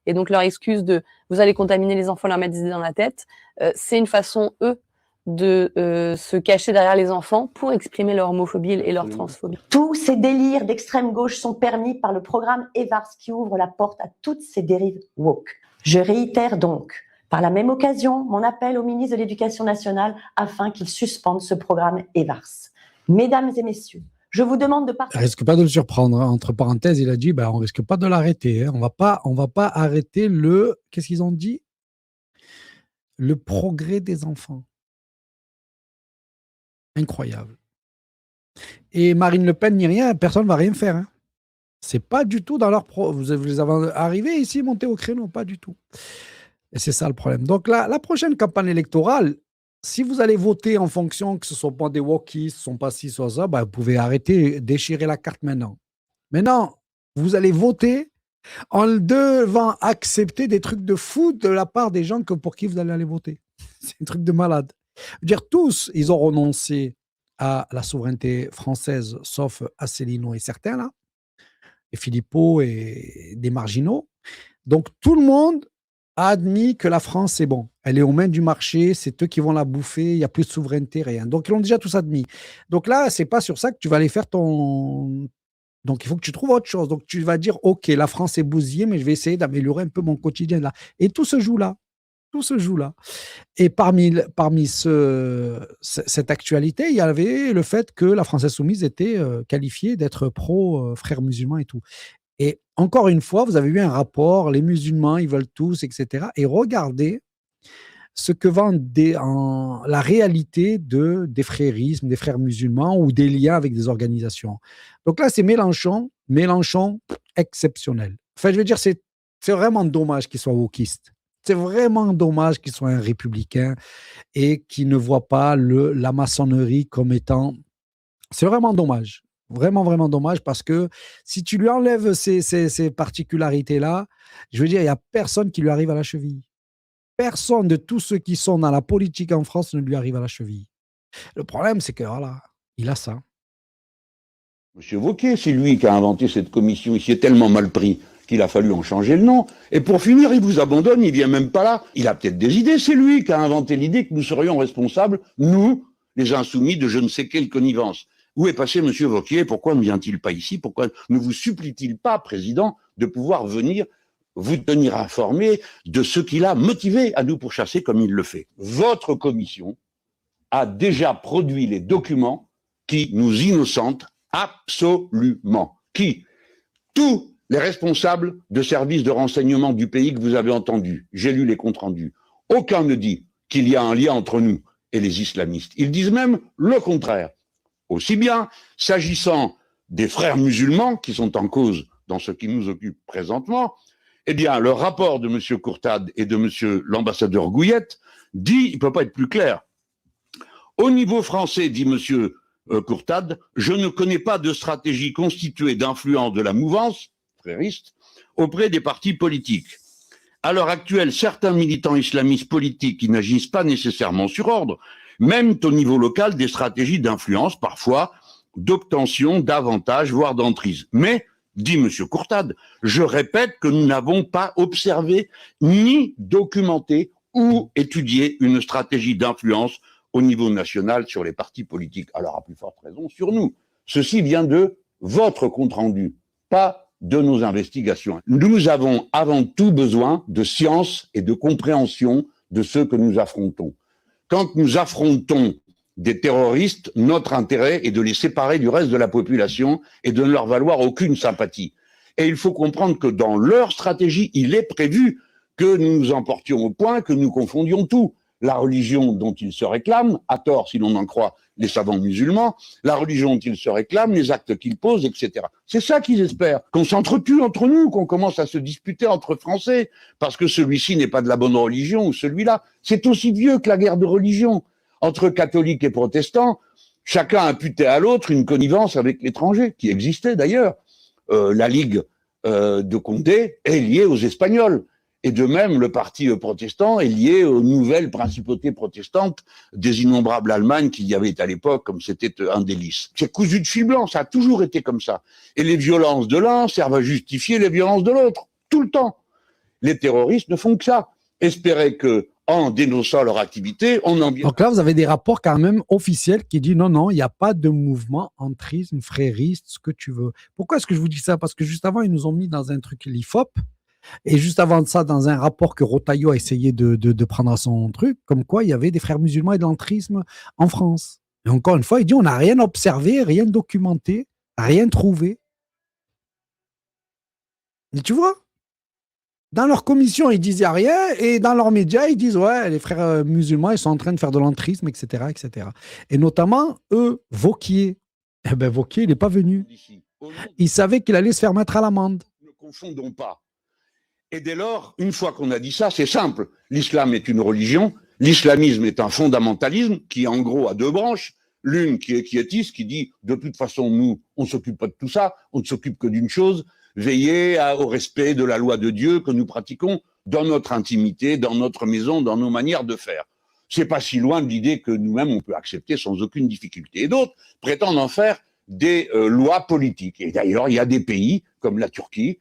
Et donc leur excuse de « vous allez contaminer les enfants, leur mettre des idées dans la tête », c'est une façon, eux, de se cacher derrière les enfants pour exprimer leur homophobie et leur transphobie. Tous ces délires d'extrême gauche sont permis par le programme EVARS qui ouvre la porte à toutes ces dérives woke. Je réitère donc, par la même occasion, mon appel au ministre de l'Éducation nationale afin qu'il suspende ce programme EVARS. Mesdames et messieurs, je vous demande de partager... risque pas de le surprendre. Entre parenthèses, il a dit on risque pas de l'arrêter. On va pas arrêter le... Qu'est-ce qu'ils ont dit? Le progrès des enfants. Incroyable. Et Marine Le Pen ni rien, personne ne va rien faire. Hein. C'est pas du tout dans leur... Vous les avez arrivés ici, montés au créneau, pas du tout. Et c'est ça le problème. Donc la prochaine campagne électorale, si vous allez voter en fonction que ce ne sont pas des wokistes, ce ne sont pas ci, soit ça, vous pouvez arrêter, déchirer la carte maintenant. Maintenant, vous allez voter en devant accepter des trucs de fou de la part des gens pour qui vous allez aller voter. C'est un truc de malade. Je veux dire, tous, ils ont renoncé à la souveraineté française, sauf Asselineau et certains, là, et Philippot et des marginaux. Donc, tout le monde a admis que la France, c'est bon. Elle est aux mains du marché, c'est eux qui vont la bouffer, il n'y a plus de souveraineté, rien. Donc, ils l'ont déjà tous admis. Donc là, c'est pas sur ça que tu vas aller faire ton... Donc, il faut que tu trouves autre chose. Donc, tu vas dire, OK, la France est bousillée, mais je vais essayer d'améliorer un peu mon quotidien là. Et tout se joue là. Tout se joue là. Et parmi cette actualité, il y avait le fait que la France insoumise était qualifiée d'être pro-frères musulmans et tout. Et encore une fois, vous avez eu un rapport, les musulmans, ils veulent tous, etc. Et regardez ce que vend la réalité des frérismes, des frères musulmans ou des liens avec des organisations. Donc là, c'est Mélenchon, exceptionnel. Enfin, je veux dire, c'est vraiment dommage qu'il soit wokiste. C'est vraiment dommage qu'il soit un républicain et qu'il ne voit pas la maçonnerie comme étant... C'est vraiment dommage. Vraiment, vraiment dommage parce que si tu lui enlèves ces particularités-là, je veux dire, il n'y a personne qui lui arrive à la cheville. Personne de tous ceux qui sont dans la politique en France ne lui arrive à la cheville. Le problème, c'est que voilà, il a ça. Monsieur Wauquiez, c'est lui qui a inventé cette commission. Il s'y est tellement mal pris qu'il a fallu en changer le nom. Et pour finir, il vous abandonne, il vient même pas là. Il a peut-être des idées, c'est lui qui a inventé l'idée que nous serions responsables, nous, les insoumis, de je ne sais quelle connivence. Où est passé monsieur Wauquiez? Pourquoi ne vient-il pas ici? Pourquoi ne vous supplie-t-il pas, Président, de pouvoir venir vous tenir informé de ce qu'il a motivé à nous pourchasser comme il le fait? Votre commission a déjà produit les documents qui nous innocentent absolument. Qui? Tous les responsables de services de renseignement du pays que vous avez entendus. J'ai lu les comptes rendus. Aucun ne dit qu'il y a un lien entre nous et les islamistes. Ils disent même le contraire. Aussi bien s'agissant des frères musulmans qui sont en cause dans ce qui nous occupe présentement, eh bien, le rapport de M. Courtade et de M. l'ambassadeur Gouillette dit, il ne peut pas être plus clair. Au niveau français, dit M. Courtade, je ne connais pas de stratégie constituée d'influence de la mouvance frériste auprès des partis politiques. À l'heure actuelle, certains militants islamistes politiques qui n'agissent pas nécessairement sur ordre mènent au niveau local des stratégies d'influence, parfois d'obtention d'avantages, voire d'emprise. Mais, dit M. Courtade, je répète que nous n'avons pas observé ni documenté ou étudié une stratégie d'influence au niveau national sur les partis politiques. Alors, à plus forte raison, sur nous. Ceci vient de votre compte-rendu, pas de nos investigations. Nous avons avant tout besoin de science et de compréhension de ce que nous affrontons. Quand nous affrontons des terroristes, notre intérêt est de les séparer du reste de la population et de ne leur valoir aucune sympathie. Et il faut comprendre que dans leur stratégie, il est prévu que nous nous emportions au point que nous confondions tout. La religion dont ils se réclament, à tort si l'on en croit les savants musulmans, la religion dont ils se réclament, les actes qu'ils posent, etc. C'est ça qu'ils espèrent, qu'on s'entretue entre nous, qu'on commence à se disputer entre Français, parce que celui-ci n'est pas de la bonne religion ou celui-là. C'est aussi vieux que la guerre de religion. Entre catholiques et protestants, chacun imputait à l'autre une connivence avec l'étranger, qui existait d'ailleurs. La Ligue de Condé est liée aux Espagnols. Et de même, le parti protestant est lié aux nouvelles principautés protestantes des innombrables Allemagnes qu'il y avait à l'époque, comme c'était un délice. C'est cousu de fil blanc, ça a toujours été comme ça. Et les violences de l'un servent à justifier les violences de l'autre, tout le temps. Les terroristes ne font que ça. Espérer que, en dénonçant leur activité, on en vient. Donc là, vous avez des rapports quand même officiels qui disent non, il n'y a pas de mouvement entrisme, frériste, ce que tu veux. Pourquoi est-ce que je vous dis ça? Parce que juste avant, ils nous ont mis dans un truc l'IFOP. Et juste avant ça, dans un rapport que Rotaillot a essayé de prendre à son truc, comme quoi il y avait des frères musulmans et de l'entrisme en France. Et encore une fois, il dit on n'a rien observé, rien documenté, rien trouvé. Et tu vois, dans leur commission, ils disaient rien, et dans leurs médias, ils disent ouais, les frères musulmans, ils sont en train de faire de l'entrisme, etc., etc. Et notamment, eux, Wauquiez. Eh ben, Wauquiez, il n'est pas venu. Il savait qu'il allait se faire mettre à l'amende. Ne confondons pas. Et dès lors, une fois qu'on a dit ça, c'est simple. L'islam est une religion, l'islamisme est un fondamentalisme qui, en gros, a deux branches. L'une qui est quiétiste, qui dit de toute façon, nous, on ne s'occupe pas de tout ça, on ne s'occupe que d'une chose, veiller au respect de la loi de Dieu que nous pratiquons dans notre intimité, dans notre maison, dans nos manières de faire. C'est pas si loin de l'idée que nous-mêmes, on peut accepter sans aucune difficulté. Et d'autres prétendent en faire des lois politiques. Et d'ailleurs, il y a des pays, comme la Turquie,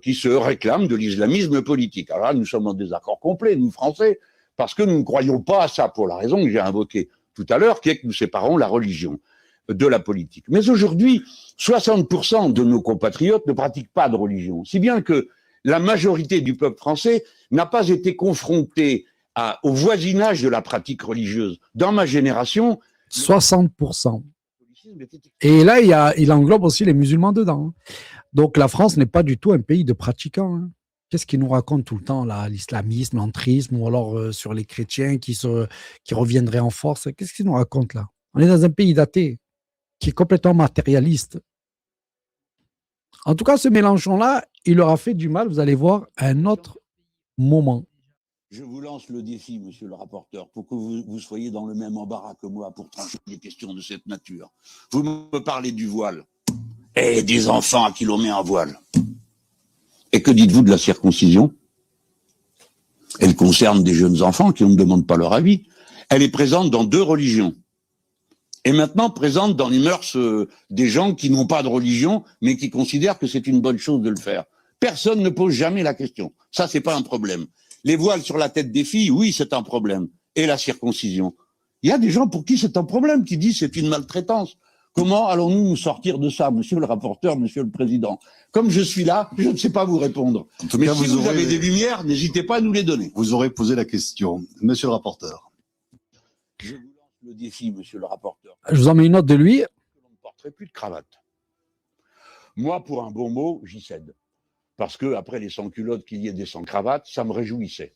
qui se réclament de l'islamisme politique. Alors là, nous sommes en désaccord complet, nous Français, parce que nous ne croyons pas à ça, pour la raison que j'ai invoquée tout à l'heure, qui est que nous séparons la religion de la politique. Mais aujourd'hui, 60% de nos compatriotes ne pratiquent pas de religion, si bien que la majorité du peuple français n'a pas été confrontée au voisinage de la pratique religieuse. Dans ma génération... 60%. Et là, il englobe aussi les musulmans dedans. Donc la France n'est pas du tout un pays de pratiquants. Hein. Qu'est-ce qu'ils nous racontent tout le temps là, l'islamisme, l'entrisme, ou alors sur les chrétiens qui reviendraient en force? Qu'est-ce qu'ils nous racontent là? On est dans un pays d'athées qui est complètement matérialiste. En tout cas, ce Mélenchon-là, il leur a fait du mal, vous allez voir, à un autre moment. Je vous lance le défi, monsieur le rapporteur, pour que vous soyez dans le même embarras que moi pour trancher des questions de cette nature. Vous me parlez du voile. Et des enfants à qui l'on met un voile. Et que dites-vous de la circoncision? Elle concerne des jeunes enfants qui on ne demande pas leur avis. Elle est présente dans deux religions. Et maintenant présente dans les mœurs des gens qui n'ont pas de religion, mais qui considèrent que c'est une bonne chose de le faire. Personne ne pose jamais la question. Ça, c'est pas un problème. Les voiles sur la tête des filles, oui, c'est un problème. Et la circoncision. Il y a des gens pour qui c'est un problème, qui disent c'est une maltraitance. Comment allons-nous nous sortir de ça, monsieur le rapporteur, monsieur le président? Comme je suis là, je ne sais pas vous répondre. En tout Mais cas, si vous avez des lumières, n'hésitez pas à nous les donner. Vous aurez posé la question. Monsieur le rapporteur. Je vous lance le défi, monsieur le rapporteur. Je vous en mets une autre de lui. On ne porterait plus de cravate. Moi, pour un bon mot, j'y cède. Parce que après les sans-culottes, qu'il y ait des sans-cravates, ça me réjouissait.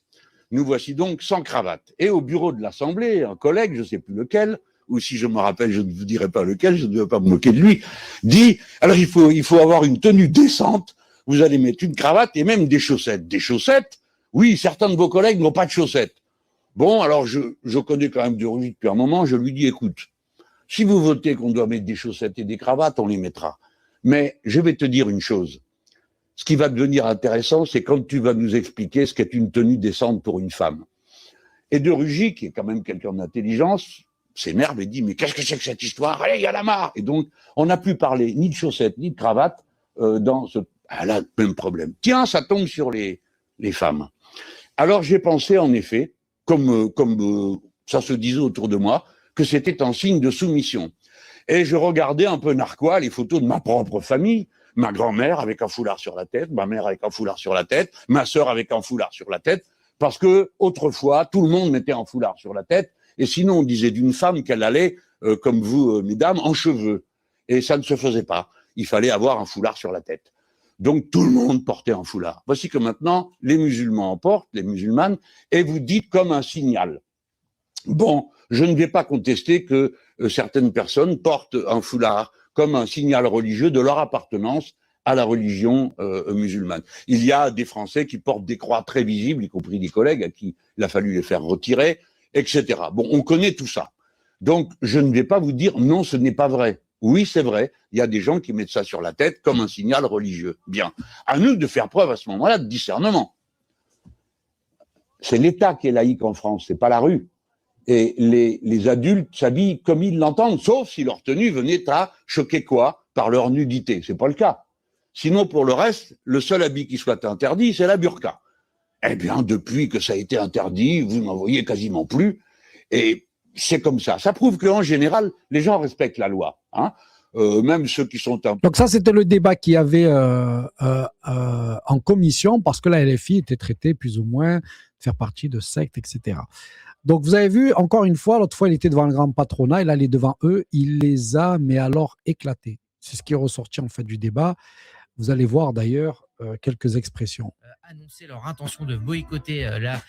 Nous voici donc sans cravate. Et au bureau de l'Assemblée, un collègue, je ne sais plus lequel, ou si je me rappelle, je ne vous dirai pas lequel, je ne vais pas me moquer de lui, dit, alors il faut avoir une tenue décente, vous allez mettre une cravate et même des chaussettes. Des chaussettes? Oui, certains de vos collègues n'ont pas de chaussettes. Bon, alors je connais quand même de Rugy depuis un moment, je lui dis, écoute, si vous votez qu'on doit mettre des chaussettes et des cravates, on les mettra. Mais je vais te dire une chose. Ce qui va devenir intéressant, c'est quand tu vas nous expliquer ce qu'est une tenue décente pour une femme. Et de Rugy, qui est quand même quelqu'un d'intelligence, s'énerve et dit « Mais qu'est-ce que c'est que cette histoire? Allez, il y en a marre !» Et donc, on n'a plus parlé ni de chaussettes, ni de cravates dans ce... Ah là, même problème. Tiens, ça tombe sur les femmes. Alors, j'ai pensé, en effet, comme ça se disait autour de moi, que c'était un signe de soumission. Et je regardais un peu narquois les photos de ma propre famille, ma grand-mère avec un foulard sur la tête, ma mère avec un foulard sur la tête, ma sœur avec un foulard sur la tête, parce que autrefois, tout le monde mettait un foulard sur la tête, et sinon on disait d'une femme qu'elle allait, comme vous, mesdames, en cheveux. Et ça ne se faisait pas. Il fallait avoir un foulard sur la tête. Donc tout le monde portait un foulard. Voici que maintenant, les musulmans en portent, les musulmanes, et vous dites comme un signal. Bon, je ne vais pas contester que certaines personnes portent un foulard comme un signal religieux de leur appartenance à la religion musulmane. Il y a des Français qui portent des croix très visibles, y compris des collègues à qui il a fallu les faire retirer, etc. Bon, on connaît tout ça. Donc, je ne vais pas vous dire non, ce n'est pas vrai. Oui, c'est vrai, il y a des gens qui mettent ça sur la tête comme un signal religieux. Bien. À nous de faire preuve à ce moment-là de discernement. C'est l'État qui est laïque en France, c'est pas la rue. Et les adultes s'habillent comme ils l'entendent, sauf si leur tenue venait à choquer quoi? Par leur nudité. C'est pas le cas. Sinon, pour le reste, le seul habit qui soit interdit, c'est la burqa. Eh bien, depuis que ça a été interdit, vous n'en voyez quasiment plus. Et c'est comme ça. Ça prouve qu'en général, les gens respectent la loi. Hein. Même ceux qui sont un... Donc ça, c'était le débat qu'il y avait en commission, parce que la LFI était traitée plus ou moins de faire partie de sectes, etc. Donc vous avez vu, encore une fois, l'autre fois, il était devant le grand patronat, il allait devant eux, il les a, mais alors, éclatés. C'est ce qui est ressorti en fait du débat. Vous allez voir d'ailleurs quelques expressions. Annoncer leur intention de boycotter la...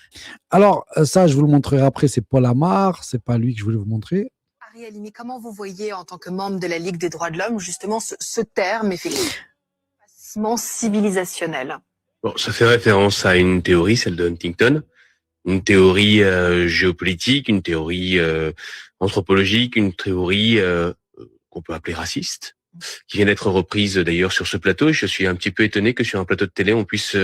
Alors, ça, je vous le montrerai après, c'est Paul Amar, c'est pas lui que je voulais vous montrer. Ari Halimi, comment vous voyez en tant que membre de la Ligue des droits de l'homme justement ce terme effectivement civilisationnel? Bon, ça fait référence à une théorie, celle de Huntington, une théorie géopolitique, une théorie anthropologique, une théorie qu'on peut appeler raciste, qui vient d'être reprise d'ailleurs sur ce plateau. Et je suis un petit peu étonné que sur un plateau de télé, on puisse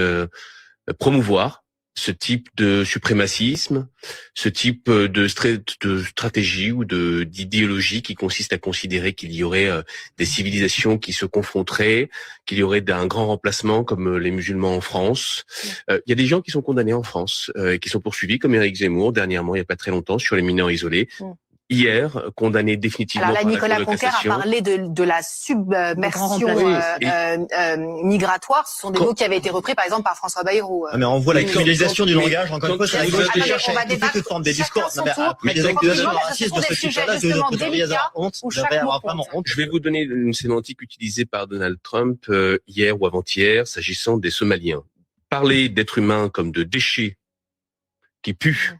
promouvoir ce type de suprémacisme, ce type de stratégie ou d'idéologie qui consiste à considérer qu'il y aurait des civilisations qui se confronteraient, qu'il y aurait un grand remplacement comme les musulmans en France. Il y a des gens qui sont condamnés en France et qui sont poursuivis, comme Éric Zemmour, dernièrement, il n'y a pas très longtemps, sur les mineurs isolés. Hier, condamné définitivement. Alors là, par la Nicolas Cour de Conquer a cassation. parlé de la submersion migratoire. Ce sont des mots qui avaient été repris, par exemple, par François Bayrou. Mais on voit la criminalisation du langage, encore une fois, c'est la gauche qui cherche à étouffer toute forme des discours. Non, mais après des accusations racistes de ce type-là, vous devriez avoir honte, vous devriez avoir vraiment honte. Je vais vous donner une sémantique utilisée par Donald Trump hier ou avant-hier, s'agissant des Somaliens. Parler d'êtres humains comme de déchets qui puent,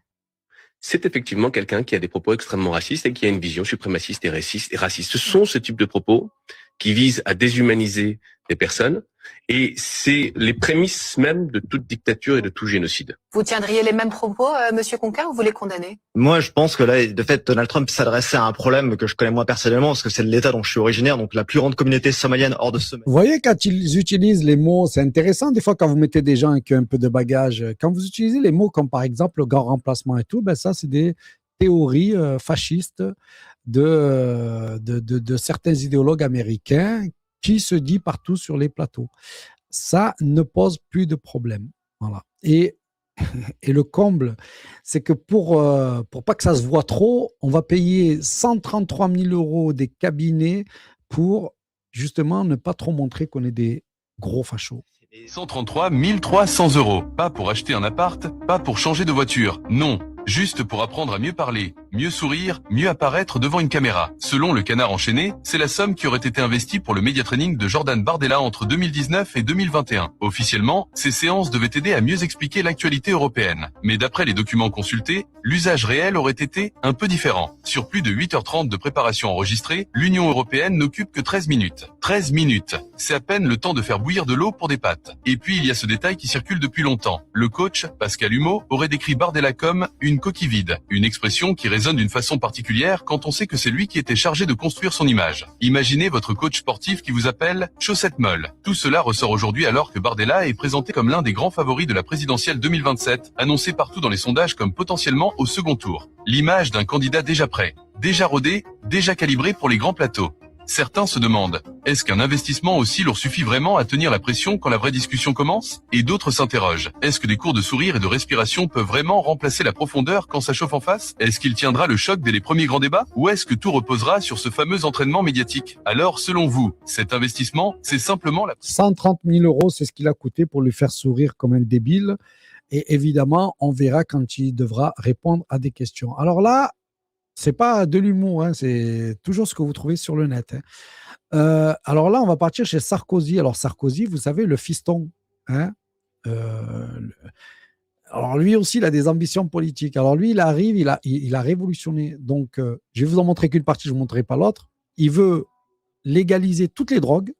c'est effectivement quelqu'un qui a des propos extrêmement racistes et qui a une vision suprémaciste et raciste. Ce sont ce type de propos qui visent à déshumaniser des personnes et c'est les prémices même de toute dictature et de tout génocide. Vous tiendriez les mêmes propos, Monsieur Conquer, ou vous les condamnez? Moi, je pense que là, de fait, Donald Trump s'adressait à un problème que je connais moi personnellement, parce que c'est l'État dont je suis originaire, donc la plus grande communauté somalienne hors de Somalie. Vous voyez, quand ils utilisent les mots, c'est intéressant, des fois, quand vous mettez des gens qui ont un peu de bagage, quand vous utilisez les mots comme, par exemple, le grand remplacement et tout, ben ça, c'est des théories fascistes de certains idéologues américains qui se dit partout sur les plateaux. Ça ne pose plus de problème. Voilà. Et le comble, c'est que pour pas que ça se voit trop, on va payer 133 000 € des cabinets pour justement ne pas trop montrer qu'on est des gros fachos. 133 300 €. Pas pour acheter un appart, pas pour changer de voiture. Non. Juste pour apprendre à mieux parler, mieux sourire, mieux apparaître devant une caméra. Selon le Canard enchaîné, c'est la somme qui aurait été investie pour le média training de Jordan Bardella entre 2019 et 2021. Officiellement, ces séances devaient aider à mieux expliquer l'actualité européenne. Mais d'après les documents consultés, l'usage réel aurait été un peu différent. Sur plus de 8h30 de préparation enregistrée, l'Union européenne n'occupe que 13 minutes. 13 minutes, c'est à peine le temps de faire bouillir de l'eau pour des pâtes. Et puis il y a ce détail qui circule depuis longtemps. Le coach, Pascal Humeau, aurait décrit Bardella comme une coquille vide, une expression qui résonne d'une façon particulière quand on sait que c'est lui qui était chargé de construire son image. Imaginez votre coach sportif qui vous appelle chaussette molle. Tout cela ressort aujourd'hui alors que Bardella est présenté comme l'un des grands favoris de la présidentielle 2027, annoncé partout dans les sondages comme potentiellement au second tour. L'image d'un candidat déjà prêt, déjà rodé, déjà calibré pour les grands plateaux. Certains se demandent, est-ce qu'un investissement aussi leur suffit vraiment à tenir la pression quand la vraie discussion commence? Et d'autres s'interrogent, est-ce que des cours de sourire et de respiration peuvent vraiment remplacer la profondeur quand ça chauffe en face? Est-ce qu'il tiendra le choc dès les premiers grands débats? Ou est-ce que tout reposera sur ce fameux entraînement médiatique? Alors, selon vous, cet investissement, c'est simplement la... 130 000 €, c'est ce qu'il a coûté pour lui faire sourire comme un débile. Et évidemment, on verra quand il devra répondre à des questions. Alors là, c'est pas de l'humour, hein, c'est toujours ce que vous trouvez sur le net. Alors là, on va partir chez Sarkozy. Alors Sarkozy, vous savez, le fiston. Hein, alors lui aussi, il a des ambitions politiques. Alors lui, il arrive, il a révolutionné. Donc, je vais vous en montrer qu'une partie, je ne vous montrerai pas l'autre. Il veut légaliser toutes les drogues,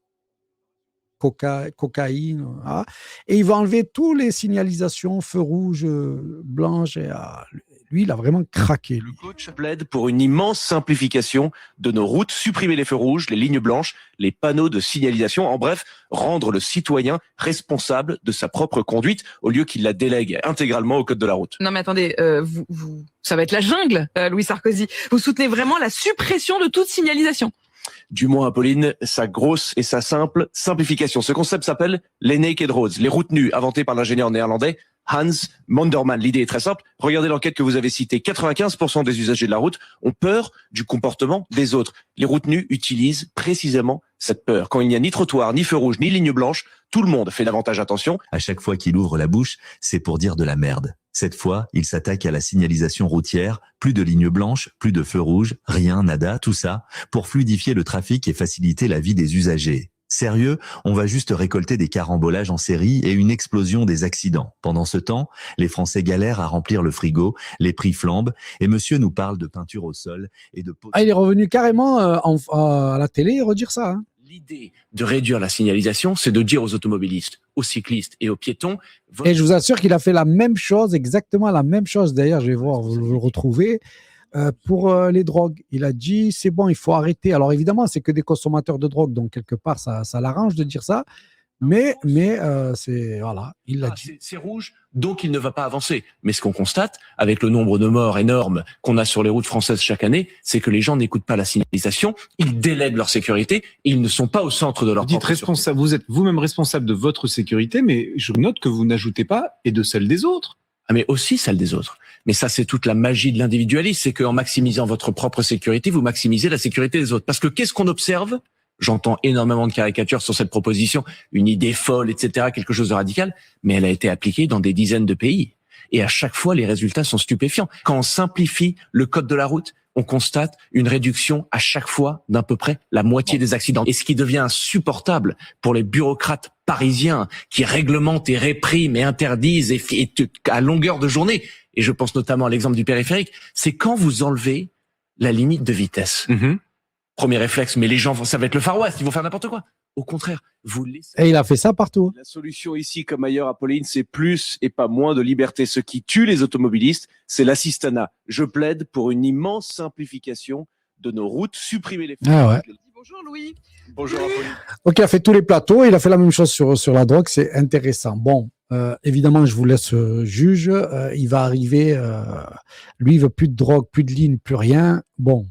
cocaïne, hein, et il va enlever toutes les signalisations, feux rouges, blanches. Lui, il a vraiment craqué. Le coach plaide pour une immense simplification de nos routes, supprimer les feux rouges, les lignes blanches, les panneaux de signalisation, en bref, rendre le citoyen responsable de sa propre conduite au lieu qu'il la délègue intégralement au code de la route. Non mais attendez, ça va être la jungle, Louis Sarkozy. Vous soutenez vraiment la suppression de toute signalisation? Du moins, Apolline, sa grosse et sa simple simplification. Ce concept s'appelle les naked roads, les routes nues, inventées par l'ingénieur néerlandais Hans Monderman. L'idée est très simple. Regardez l'enquête que vous avez citée. 95% des usagers de la route ont peur du comportement des autres. Les routes nues utilisent précisément cette peur. Quand il n'y a ni trottoir, ni feu rouge, ni ligne blanche, tout le monde fait davantage attention. À chaque fois qu'il ouvre la bouche, c'est pour dire de la merde. Cette fois, il s'attaque à la signalisation routière. Plus de lignes blanches, plus de feux rouges, rien, nada, tout ça, pour fluidifier le trafic et faciliter la vie des usagers. Sérieux, on va juste récolter des carambolages en série et une explosion des accidents. Pendant ce temps, les Français galèrent à remplir le frigo, les prix flambent et monsieur nous parle de peinture au sol et de... il est revenu carrément à la télé redire ça. Hein. L'idée de réduire la signalisation, c'est de dire aux automobilistes, aux cyclistes et aux piétons... Et je vous assure qu'il a fait la même chose, exactement la même chose. D'ailleurs, je vais voir, vous le retrouvez. Pour les drogues, il a dit c'est bon, il faut arrêter. Alors évidemment, c'est que des consommateurs de drogue, donc quelque part, ça l'arrange de dire ça. Mais c'est voilà, il l'a dit. C'est rouge, donc il ne va pas avancer. Mais ce qu'on constate, avec le nombre de morts énorme qu'on a sur les routes françaises chaque année, c'est que les gens n'écoutent pas la signalisation, ils délèguent leur sécurité, et ils ne sont pas au centre de leur propre responsable. Vous êtes vous-même responsable de votre sécurité, mais je note que vous n'ajoutez pas et de celle des autres. Ah, mais aussi celle des autres. Mais ça, c'est toute la magie de l'individualisme, c'est qu'en maximisant votre propre sécurité, vous maximisez la sécurité des autres. Parce que qu'est-ce qu'on observe? J'entends énormément de caricatures sur cette proposition, une idée folle, etc., quelque chose de radical, mais elle a été appliquée dans des dizaines de pays. Et à chaque fois, les résultats sont stupéfiants. Quand on simplifie le code de la route, on constate une réduction à chaque fois d'à peu près la moitié des accidents. Et ce qui devient insupportable pour les bureaucrates parisiens qui réglementent et répriment et interdisent et à longueur de journée, et je pense notamment à l'exemple du périphérique, c'est quand vous enlevez la limite de vitesse. Premier réflexe, mais les gens, ça va être le Far West, ils vont faire n'importe quoi. Au contraire, vous laissez... Et il a fait ça partout. La solution ici, comme ailleurs, Apolline, c'est plus et pas moins de liberté. Ce qui tue les automobilistes, c'est l'assistanat. Je plaide pour une immense simplification de nos routes, supprimer les... Ah ouais. Bonjour Louis. Bonjour Apolline. Donc il a fait tous les plateaux, il a fait la même chose sur la drogue, c'est intéressant. Bon, évidemment, je vous laisse juge. Il va arriver, lui, il veut plus de drogue, plus de ligne, plus rien. Bon.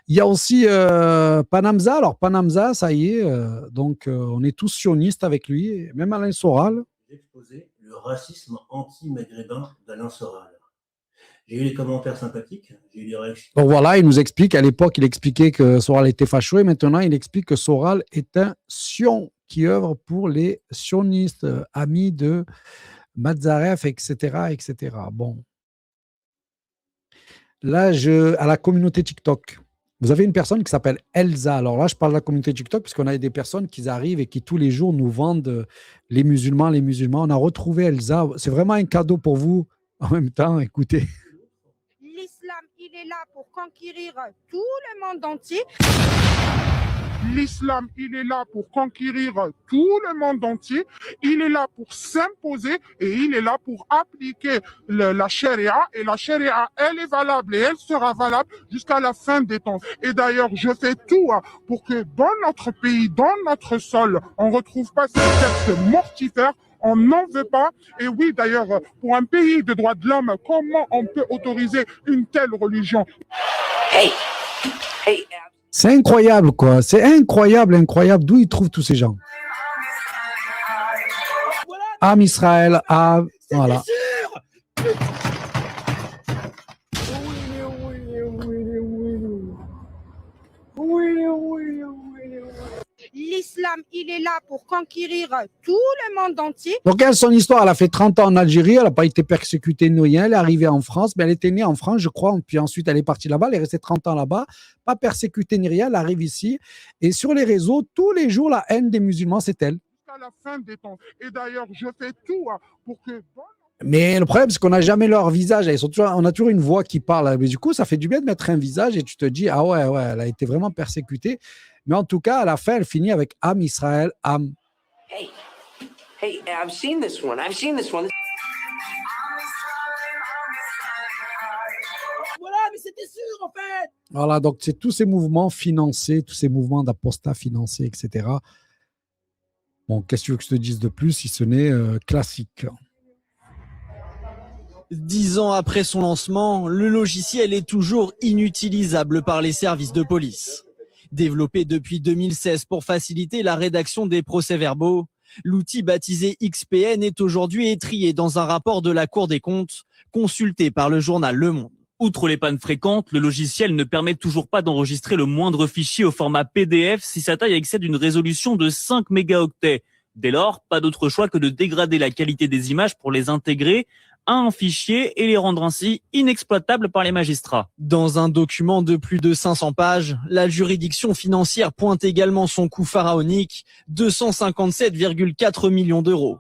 Il y a aussi Panamza. Alors Panamza, ça y est, donc on est tous sionistes avec lui, même Alain Soral. J'ai exposé le racisme anti-maghrébin d'Alain Soral. J'ai eu des commentaires sympathiques, j'ai eu des réactions. Donc voilà, il nous explique, à l'époque, il expliquait que Soral était facho, et maintenant, il explique que Soral est un sion qui œuvre pour les sionistes, amis de Mazaref, etc., etc. Bon. Là, à la communauté TikTok, vous avez une personne qui s'appelle Elsa. Alors là, je parle de la communauté TikTok parce qu'on a des personnes qui arrivent et qui tous les jours nous vendent les musulmans. On a retrouvé Elsa. C'est vraiment un cadeau pour vous. En même temps, écoutez. L'islam, il est là pour conquérir tout le monde entier. L'islam, il est là pour conquérir tout le monde entier. Il est là pour s'imposer et il est là pour appliquer la charia. Et la charia, elle est valable et elle sera valable jusqu'à la fin des temps. Et d'ailleurs, je fais tout pour que dans notre pays, dans notre sol, on ne retrouve pas ces textes mortifères. On n'en veut pas. Et oui, d'ailleurs, pour un pays de droits de l'homme, comment on peut autoriser une telle religion? C'est incroyable, quoi. C'est incroyable. D'où ils trouvent tous ces gens. Am Israël, voilà. l'islam, il est là pour conquérir tout le monde entier. Donc, elle, son histoire, elle a fait 30 ans en Algérie, elle n'a pas été persécutée ni rien, elle est arrivée en France, mais elle était née en France, je crois, puis ensuite elle est partie là-bas, elle est restée 30 ans là-bas, pas persécutée ni rien, elle arrive ici, et sur les réseaux, tous les jours, la haine des musulmans, c'est elle. Jusqu'à la fin des temps. Et d'ailleurs, je fais tout pour que... Mais le problème, c'est qu'on n'a jamais leur visage. On a toujours une voix qui parle. Mais du coup, ça fait du bien de mettre un visage et tu te dis, ah ouais, elle a été vraiment persécutée. Mais en tout cas, à la fin, elle finit avec Am Israël, Am. Hey, I've seen this one. Voilà, mais c'était sûr en fait. Voilà, donc c'est tous ces mouvements financés, tous ces mouvements d'apostats financés, etc. Bon, qu'est-ce que tu veux que je te dise de plus si ce n'est classique? 10 ans après son lancement, le logiciel est toujours inutilisable par les services de police. Développé depuis 2016 pour faciliter la rédaction des procès-verbaux, l'outil baptisé XPN est aujourd'hui étrié dans un rapport de la Cour des comptes, consulté par le journal Le Monde. Outre les pannes fréquentes, le logiciel ne permet toujours pas d'enregistrer le moindre fichier au format PDF si sa taille excède une résolution de 5 mégaoctets. Dès lors, pas d'autre choix que de dégrader la qualité des images pour les intégrer à un fichier et les rendre ainsi inexploitables par les magistrats. Dans un document de plus de 500 pages, la juridiction financière pointe également son coût pharaonique, 257,4 millions d'euros.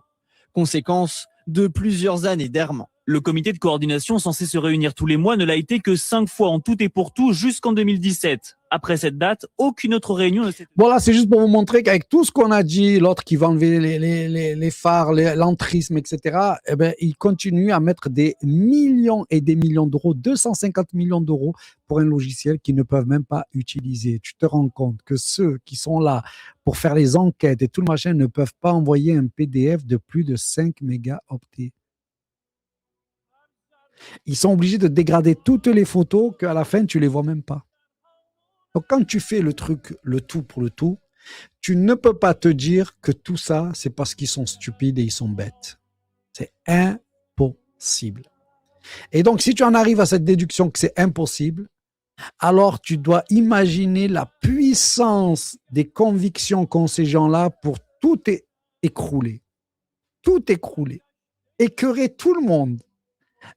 Conséquence de plusieurs années d'errement. Le comité de coordination censé se réunir tous les mois ne l'a été que 5 fois en tout et pour tout jusqu'en 2017. Après cette date, aucune autre réunion ne s'est... Voilà, c'est juste pour vous montrer qu'avec tout ce qu'on a dit, l'autre qui va enlever les phares, l'entrisme, etc., eh ben, il continue à mettre des millions et des millions d'euros, 250 millions d'euros pour un logiciel qu'ils ne peuvent même pas utiliser. Tu te rends compte que ceux qui sont là pour faire les enquêtes et tout le machin ne peuvent pas envoyer un PDF de plus de 5 mégaoctets. Ils sont obligés de dégrader toutes les photos qu'à la fin, tu ne les vois même pas. Donc, quand tu fais le truc, le tout pour le tout, tu ne peux pas te dire que tout ça, c'est parce qu'ils sont stupides et ils sont bêtes. C'est impossible. Et donc, si tu en arrives à cette déduction que c'est impossible, alors tu dois imaginer la puissance des convictions qu'ont ces gens-là pour tout écrouler. Tout écrouler. Écœurer tout le monde.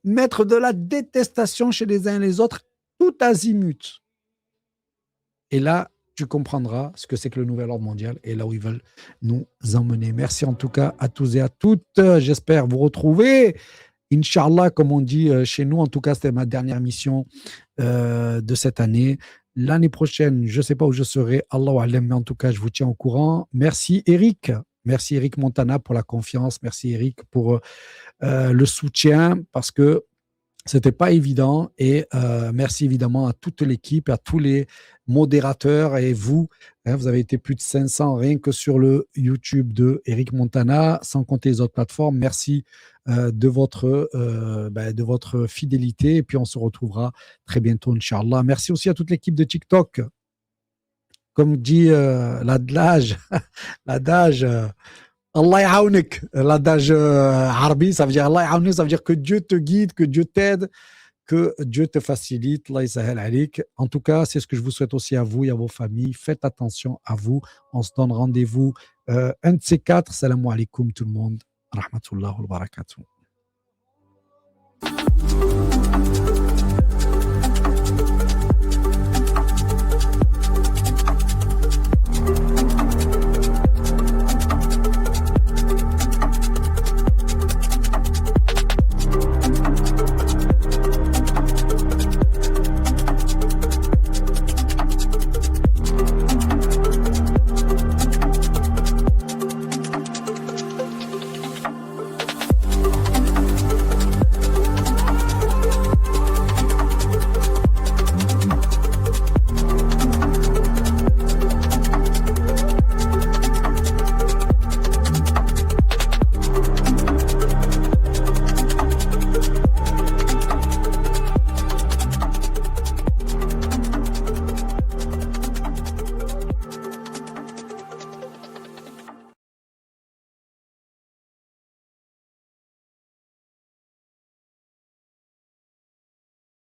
Mettre de la détestation chez les uns et les autres, tout azimut. Et là, tu comprendras ce que c'est que le nouvel ordre mondial et là où ils veulent nous emmener. Merci en tout cas à tous et à toutes. J'espère vous retrouver. Inch'Allah, comme on dit chez nous, en tout cas, c'était ma dernière mission de cette année. L'année prochaine, je ne sais pas où je serai. Allahu A'lam, mais en tout cas, je vous tiens au courant. Merci Eric. Merci Eric Montana pour la confiance. Merci Eric pour le soutien parce que c'était pas évident et merci évidemment à toute l'équipe, à tous les modérateurs et vous. Vous avez été plus de 500 rien que sur le YouTube de Eric Montana, sans compter les autres plateformes. Merci de votre fidélité et puis on se retrouvera très bientôt, Inch'Allah. Merci aussi à toute l'équipe de TikTok. Comme dit l'adage, Allah yaounik, l'adage arabe, ça veut dire Allah yaounik, ça veut dire que Dieu te guide, que Dieu t'aide, que Dieu te facilite. Allah yasahel alik. En tout cas, c'est ce que je vous souhaite aussi à vous et à vos familles. Faites attention à vous. On se donne rendez-vous un de ces quatre. Salam alaikum tout le monde. Rahmatullah wa barakatuh.